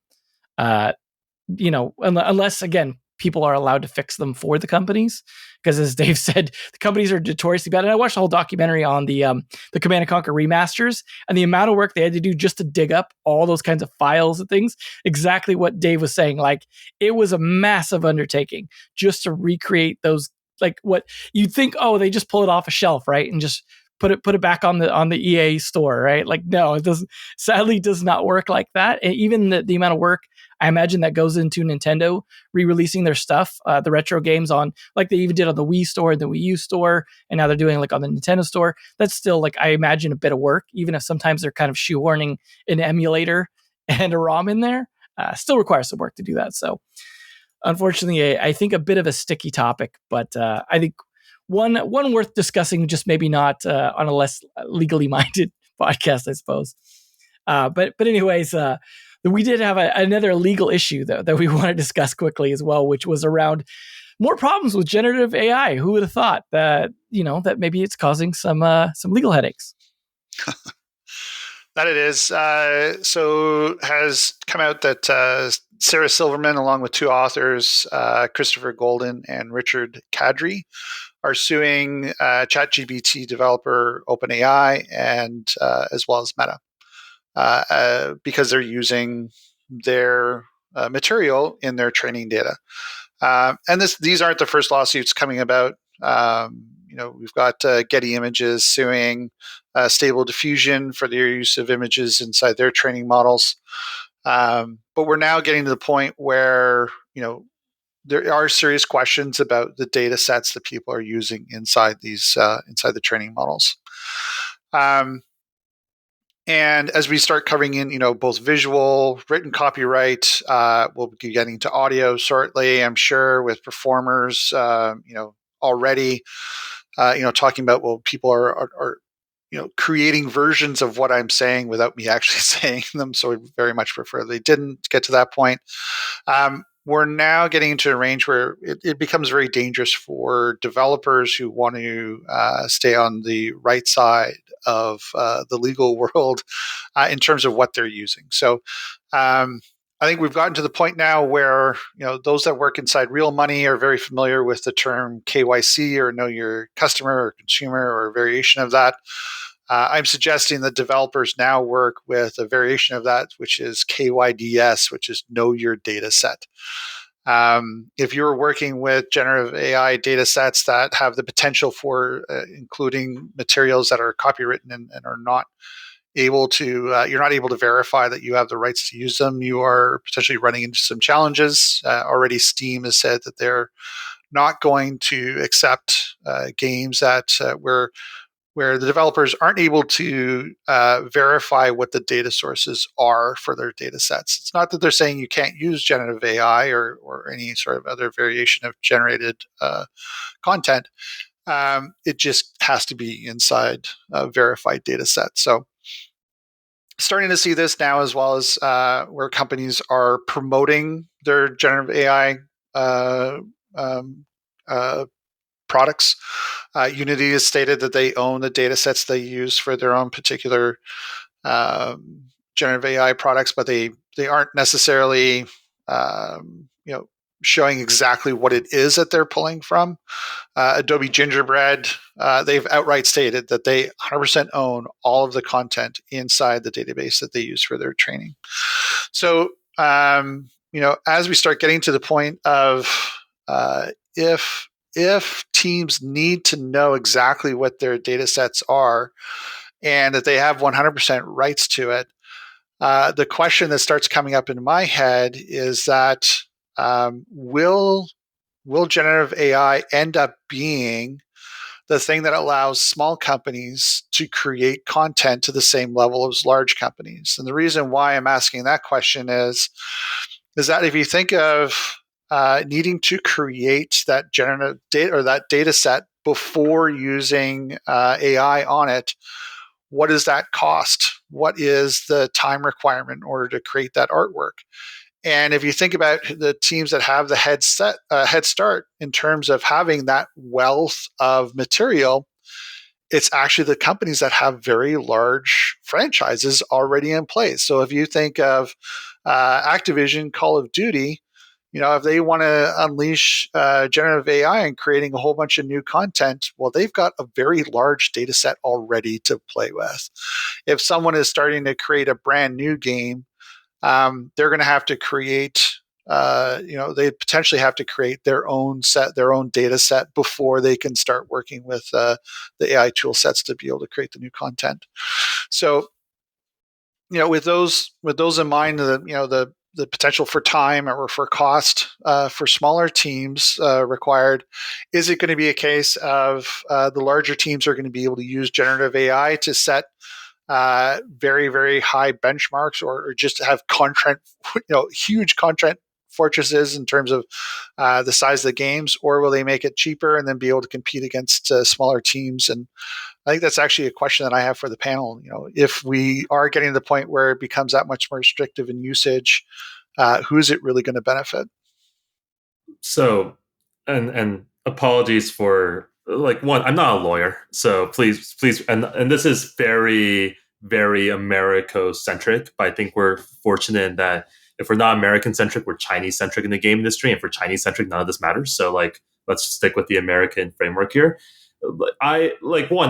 Unless, again, people are allowed to fix them for the companies. Because as Dave said, the companies are notoriously bad. And I watched the whole documentary on the Command & Conquer remasters and the amount of work they had to do just to dig up all those kinds of files and things. Exactly what Dave was saying. It was a massive undertaking just to recreate those, what you'd think, they just pull it off a shelf, right? And just put it back on the EA store, right? No, it doesn't. Sadly, does not work like that. And even the amount of work I imagine that goes into Nintendo re-releasing their stuff, the retro games on, they even did on the Wii store and the Wii U store, and now they're doing on the Nintendo store. That's still I imagine a bit of work, even if sometimes they're kind of shoehorning an emulator and a ROM in there. Still requires some work to do that. So, unfortunately, I think a bit of a sticky topic, but I think one worth discussing, just maybe not on a less legally minded podcast, I suppose. But anyways, we did have another legal issue though that we want to discuss quickly as well, which was around more problems with generative AI. Who would have thought that that maybe it's causing some legal headaches? That it is. So has come out that Sarah Silverman, along with two authors, Christopher Golden and Richard Kadri, are suing ChatGPT developer OpenAI and as well as Meta because they're using their material in their training data. And these aren't the first lawsuits coming about. We've got Getty Images suing Stable Diffusion for their use of images inside their training models. But we're now getting to the point where, there are serious questions about the data sets that people are using inside inside the training models. And as we start covering in, both visual, written copyright, we'll be getting to audio shortly, I'm sure, with performers, already, talking about, well, people are creating versions of what I'm saying without me actually saying them. So we very much prefer they didn't get to that point. We're now getting into a range where it becomes very dangerous for developers who want to stay on the right side of the legal world in terms of what they're using. So I think we've gotten to the point now where those that work inside real money are very familiar with the term KYC, or know your customer or consumer, or a variation of that. I'm suggesting that developers now work with a variation of that, which is KYDS, which is know your data set. If you're working with generative AI data sets that have the potential for including materials that are copywritten and are not able to, you're not able to verify that you have the rights to use them, you are potentially running into some challenges. Already Steam has said that they're not going to accept games that where the developers aren't able to verify what the data sources are for their data sets. It's not that they're saying you can't use generative AI or any sort of other variation of generated content. It just has to be inside a verified data set. So starting to see this now, as well as where companies are promoting their generative AI products. Unity has stated that they own the data sets they use for their own particular generative AI products, but they aren't necessarily showing exactly what it is that they're pulling from. Adobe Gingerbread, they've outright stated that they 100% own all of the content inside the database that they use for their training. So, as we start getting to the point of if teams need to know exactly what their data sets are and that they have 100% rights to it, the question that starts coming up in my head is that will generative AI end up being the thing that allows small companies to create content to the same level as large companies? And the reason why I'm asking that question is that if you think of needing to create that generative data or that data set before using AI on it, what does that cost? What is the time requirement in order to create that artwork? And if you think about the teams that have the head start in terms of having that wealth of material, it's actually the companies that have very large franchises already in place. So if you think of Activision, Call of Duty, if they want to unleash generative AI and creating a whole bunch of new content, well, they've got a very large data set already to play with. If someone is starting to create a brand new game, they're going to have to create, they potentially have to create their own data set before they can start working with the AI tool sets to be able to create the new content. So, with those in mind, the potential for time or for cost for smaller teams required, is it going to be a case of the larger teams are going to be able to use generative AI to set very, very high benchmarks or just have content, huge content fortresses in terms of the size of the games, or will they make it cheaper and then be able to compete against smaller teams? And I think that's actually a question that I have for the panel. If we are getting to the point where it becomes that much more restrictive in usage, who is it really going to benefit? So, and apologies for one, I'm not a lawyer, so please, and this is very very America-centric, but I think we're fortunate in that if we're not American-centric, we're Chinese-centric in the game industry. And if we're Chinese-centric, none of this matters. So like, let's stick with the American framework here. I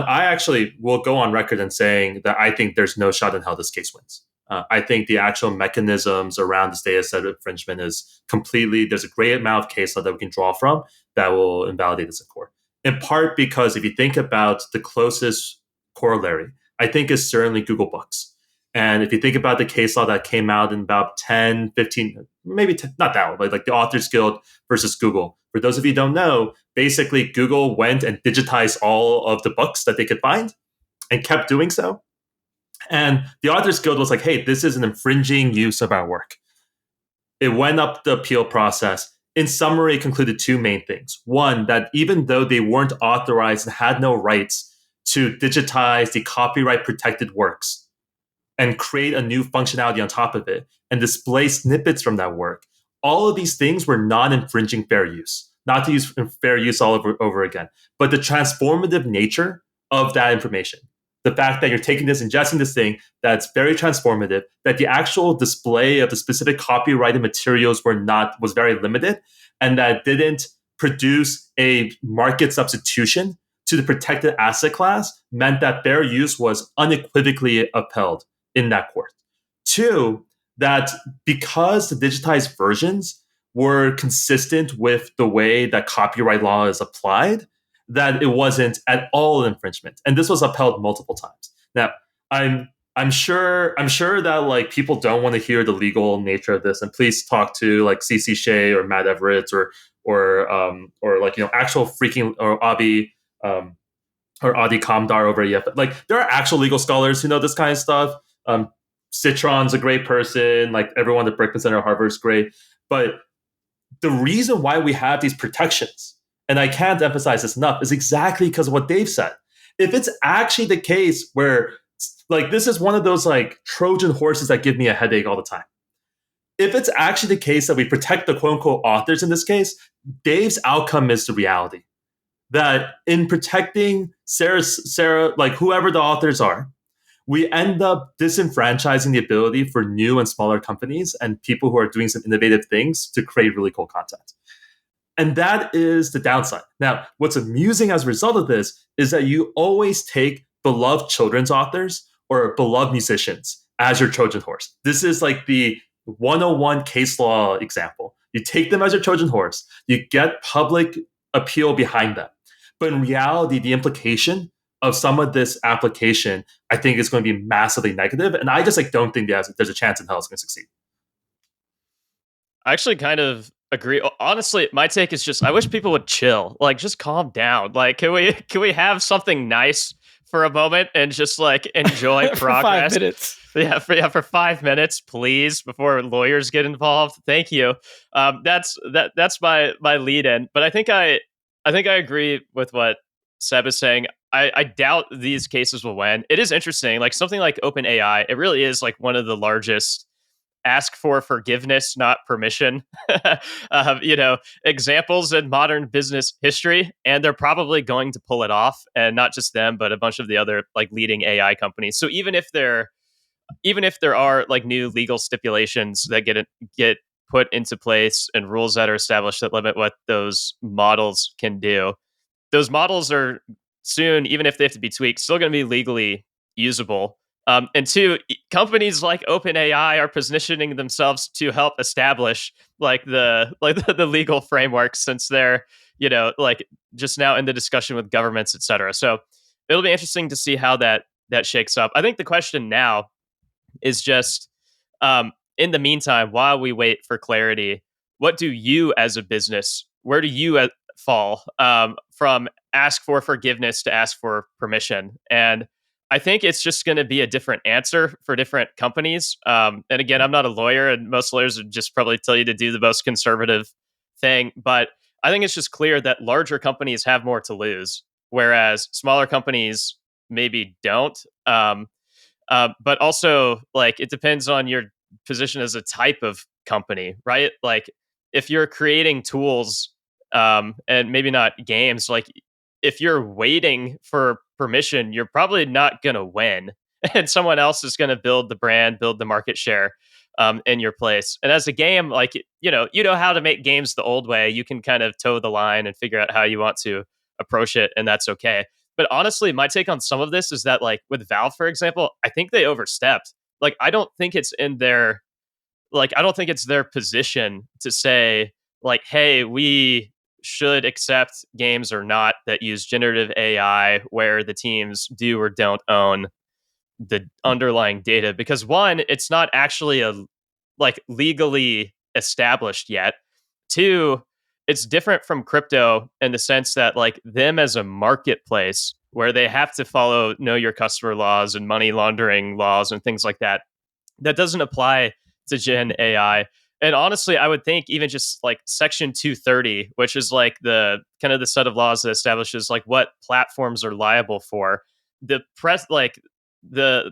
actually will go on record in saying that I think there's no shot in hell this case wins. I think the actual mechanisms around this data set infringement is completely, there's a great amount of case law that we can draw from that will invalidate this in court. In part because if you think about the closest corollary, I think is certainly Google Books. And if you think about the case law that came out in about 10, 15, maybe 10, not that one, but like the Authors Guild versus Google. For those of you who don't know, basically Google went and digitized all of the books that they could find and kept doing so. And the Authors Guild was like, hey, this is an infringing use of our work. It went up the appeal process. In summary, it concluded two main things. One, that even though they weren't authorized and had no rights to digitize the copyright protected works and create a new functionality on top of it and display snippets from that work, all of these things were non-infringing fair use. Not to use fair use all over again, but the transformative nature of that information. The fact that you're taking this, ingesting this thing that's very transformative, that the actual display of the specific copyrighted materials was very limited, and that didn't produce a market substitution to the protected asset class, meant that fair use was unequivocally upheld in that court. Two, that because the digitized versions were consistent with the way that copyright law is applied, that it wasn't at all an infringement. And this was upheld multiple times. Now, I'm sure that like people don't want to hear the legal nature of this, and please talk to like CC Shea or Matt Everett or like, you know, actual freaking or Avi or Adi Kamdar over at EF. Like there are actual legal scholars who know this kind of stuff. Citron's a great person. Like everyone at Berkman Center at Harvard is great. But the reason why we have these protections, and I can't emphasize this enough, is exactly because of what Dave said. If it's actually the case where, like, this is one of those like Trojan horses that give me a headache all the time. If it's actually the case that we protect the quote unquote authors in this case, Dave's outcome is the reality. That in protecting Sarah, like whoever the authors are, we end up disenfranchising the ability for new and smaller companies and people who are doing some innovative things to create really cool content. And that is the downside. Now, what's amusing as a result of this is that you always take beloved children's authors or beloved musicians as your Trojan horse. This is like the 101 case law example. You take them as your Trojan horse, you get public appeal behind them. But in reality, the implication of some of this application, I think, is going to be massively negative. And I just like don't think there's a chance in hell it's going to succeed. I actually kind of agree. Honestly, my take is just I wish people would chill. Like, just calm down. Like, can we have something nice for a moment and just like enjoy progress? 5 minutes. For 5 minutes, please, before lawyers get involved. Thank you. That's my lead in. But I think I agree with what Seb is saying. I doubt these cases will win. It is interesting. Like something like OpenAI, it really is like one of the largest ask for forgiveness, not permission, examples in modern business history. And they're probably going to pull it off. And not just them, but a bunch of the other like leading AI companies. So even if there are like new legal stipulations that get put into place and rules that are established that limit what those models can do, those models are soon, even if they have to be tweaked, still going to be legally usable. And two, companies like OpenAI are positioning themselves to help establish like the legal framework, since they're like just now in the discussion with governments, et cetera. So it'll be interesting to see how that shakes up. I think the question now is just, in the meantime, while we wait for clarity, what do you as a business, where do you fall from ask for forgiveness to ask for permission? And I think it's just going to be a different answer for different companies. And again, I'm not a lawyer, and most lawyers would just probably tell you to do the most conservative thing. But I think it's just clear that larger companies have more to lose, whereas smaller companies maybe don't. But also, like, it depends on your position as a type of company, right? Like, if you're creating tools, and maybe not games, like if you're waiting for permission, you're probably not going to win. and someone else is going to build the brand, build the market share in your place. And as a game, like, you know how to make games the old way. You can kind of toe the line and figure out how you want to approach it, and that's okay. But honestly, my take on some of this is that, like, with Valve, for example, I think they overstepped. Like, I don't think it's their position to say, like, hey, we should accept games or not that use generative AI where the teams do or don't own the underlying data, because one, it's not actually legally established yet. Two, it's different from crypto in the sense that, like, them as a marketplace where they have to follow know your customer laws and money laundering laws and things like that, that doesn't apply to Gen AI. And honestly, I would think even just like Section 230, which is like the kind of the set of laws that establishes like what platforms are liable for, the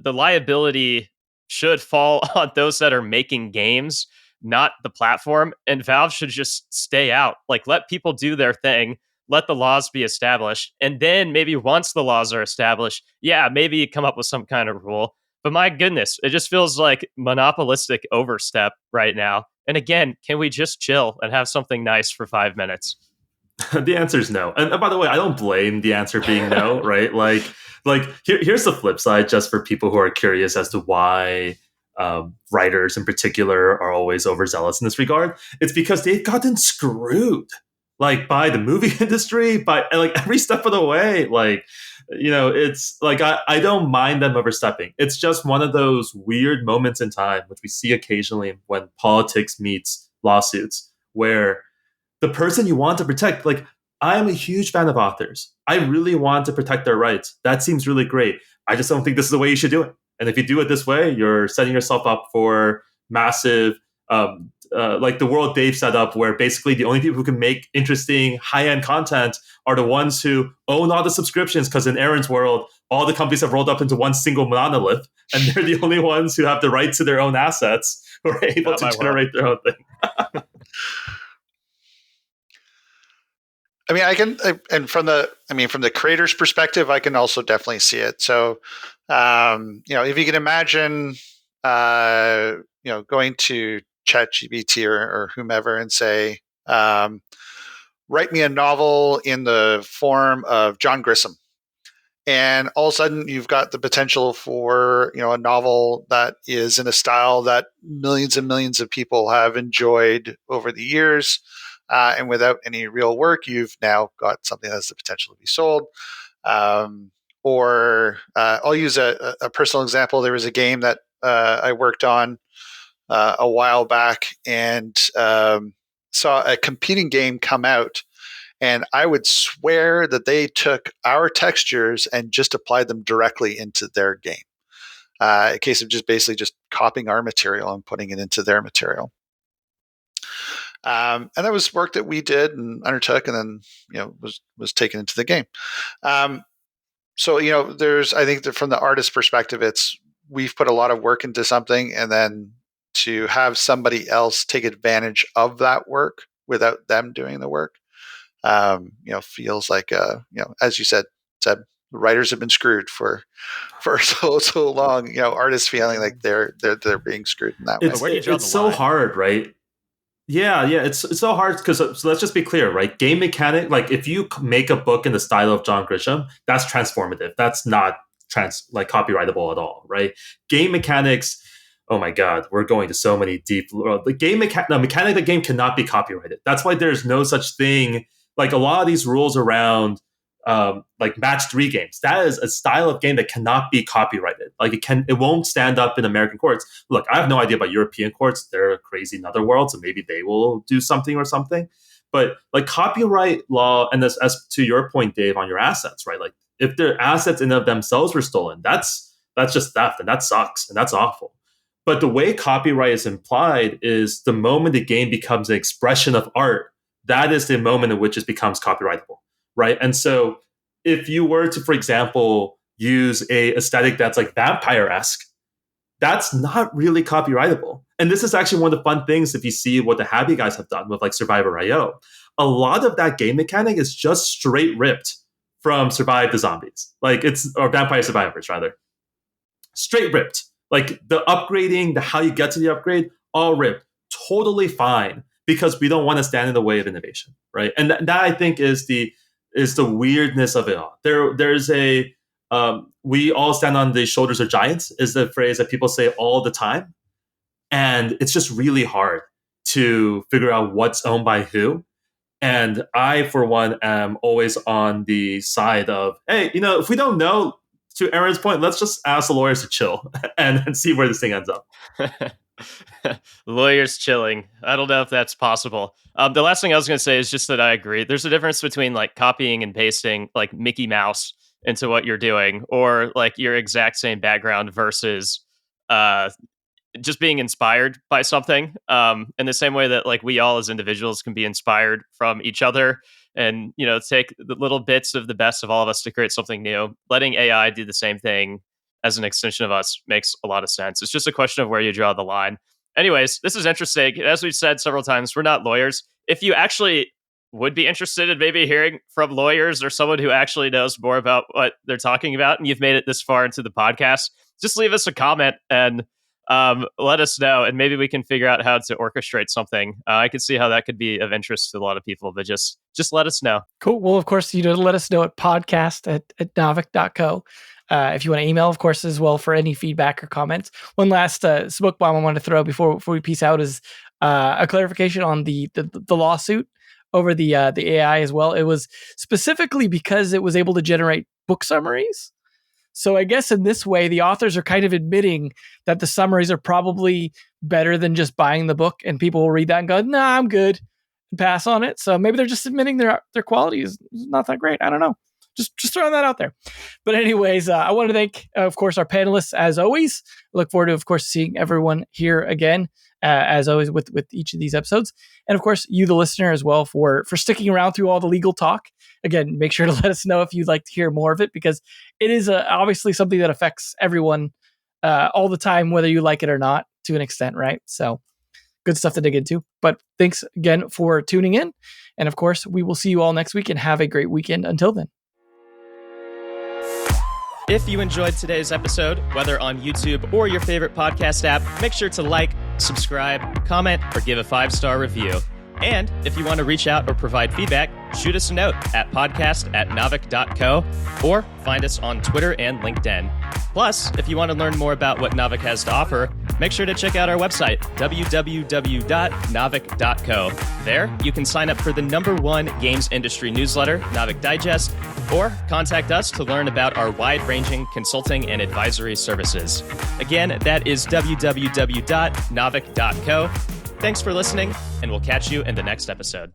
liability should fall on those that are making games, not the platform. And Valve should just stay out. Like, let people do their thing, let the laws be established, and then maybe once the laws are established, yeah, maybe come up with some kind of rule. But my goodness, it just feels like monopolistic overstep right now. And again, can we just chill and have something nice for 5 minutes? The answer is no. And by the way, I don't blame the answer being no, right? Here's the flip side, just for people who are curious as to why writers in particular are always overzealous in this regard. It's because they've gotten screwed, like, by the movie industry, by like every step of the way. Like, it's like I don't mind them overstepping. It's just one of those weird moments in time, which we see occasionally when politics meets lawsuits, where the person you want to protect, like, I'm a huge fan of authors. I really want to protect their rights. That seems really great. I just don't think this is the way you should do it. And if you do it this way, you're setting yourself up for massive, like the world they've set up, where basically the only people who can make interesting high-end content are the ones who own all the subscriptions, because in Aaron's world, all the companies have rolled up into one single monolith, and they're the only ones who have the right to their own assets, who are able to generate their own thing. I mean, from the creator's perspective, I can also definitely see it. So, if you can imagine, going to ChatGPT or whomever and say, write me a novel in the form of John Grisham. And all of a sudden you've got the potential for, a novel that is in a style that millions and millions of people have enjoyed over the years. And without any real work, you've now got something that has the potential to be sold. Or I'll use a personal example. There was a game that I worked on a while back, and saw a competing game come out. And I would swear that they took our textures and just applied them directly into their game. A case of just basically just copying our material and putting it into their material. And that was work that we did and undertook, and then was taken into the game. So there's, I think that from the artist perspective, we've put a lot of work into something, and then to have somebody else take advantage of that work without them doing the work, feels like as you said, Seb, writers have been screwed for so long. Artists feeling like they're being screwed in that way. It's so hard, right? Yeah, it's so hard because, so let's just be clear, right? Game mechanic, like if you make a book in the style of John Grisham, that's transformative. That's not copyrightable at all, right? Game mechanics, oh my God, we're going to so many deep. The mechanic of the game cannot be copyrighted. That's why there's no such thing. Like a lot of these rules around like match 3 games, that is a style of game that cannot be copyrighted. Like it won't stand up in American courts. Look, I have no idea about European courts. They're crazy in other worlds, so maybe they will do something or something. But like copyright law, and as to your point, Dave, on your assets, right? Like if their assets in of themselves were stolen, that's just theft, and that sucks, and that's awful. But the way copyright is implied is the moment the game becomes an expression of art, that is the moment in which it becomes copyrightable. Right. And so if you were to, for example, use a aesthetic that's like vampire-esque, that's not really copyrightable. And this is actually one of the fun things if you see what the Happy guys have done with like Survivor.io. A lot of that game mechanic is just straight ripped from Survive the Zombies. Or Vampire Survivors, rather. straight ripped. Like the upgrading, the how you get to the upgrade, all ripped. Totally fine, because we don't want to stand in the way of innovation, right? And that I think is the weirdness of it all. There's a we all stand on the shoulders of giants is the phrase that people say all the time, and it's just really hard to figure out what's owned by who. And I, for one, am always on the side of, hey, if we don't know, to Aaron's point, let's just ask the lawyers to chill and see where this thing ends up. Lawyers chilling. I don't know if that's possible. The last thing I was going to say is just that I agree. There's a difference between like copying and pasting like Mickey Mouse into what you're doing, or like your exact same background versus just being inspired by something. In the same way that like we all as individuals can be inspired from each other and, take the little bits of the best of all of us to create something new. Letting AI do the same thing as an extension of us makes a lot of sense. It's just a question of where you draw the line. Anyways, this is interesting. As we've said several times, we're not lawyers. If you actually would be interested in maybe hearing from lawyers or someone who actually knows more about what they're talking about, and you've made it this far into the podcast, just leave us a comment and let us know, and maybe we can figure out how to orchestrate something. I could see how that could be of interest to a lot of people, but just let us know. Cool. Well, of course, let us know at podcast@naavik.co. If you want to email, of course, as well, for any feedback or comments. One last smoke bomb I want to throw before we peace out is a clarification on the lawsuit over the AI as well. It was specifically because it was able to generate book summaries. So I guess in this way, the authors are kind of admitting that the summaries are probably better than just buying the book, and people will read that and go, "Nah, I'm good," and pass on it. So maybe they're just admitting their quality is not that great. I don't know. Just throwing that out there. But anyways, I want to thank, of course, our panelists as always. I look forward to, of course, seeing everyone here again, as always, with each of these episodes. And of course, you, the listener, as well, for sticking around through all the legal talk. Again, make sure to let us know if you'd like to hear more of it, because it is obviously something that affects everyone all the time, whether you like it or not, to an extent, right? So good stuff to dig into. But thanks again for tuning in. And of course, we will see you all next week, and have a great weekend until then. If you enjoyed today's episode, whether on YouTube or your favorite podcast app, make sure to like, subscribe, comment, or give a 5-star review. And if you want to reach out or provide feedback, shoot us a note at podcast@naavik.co or find us on Twitter and LinkedIn. Plus, if you want to learn more about what Naavik has to offer, make sure to check out our website, www.naavik.co. There, you can sign up for the #1 games industry newsletter, Naavik Digest, or contact us to learn about our wide-ranging consulting and advisory services. Again, that is www.naavik.co. Thanks for listening, and we'll catch you in the next episode.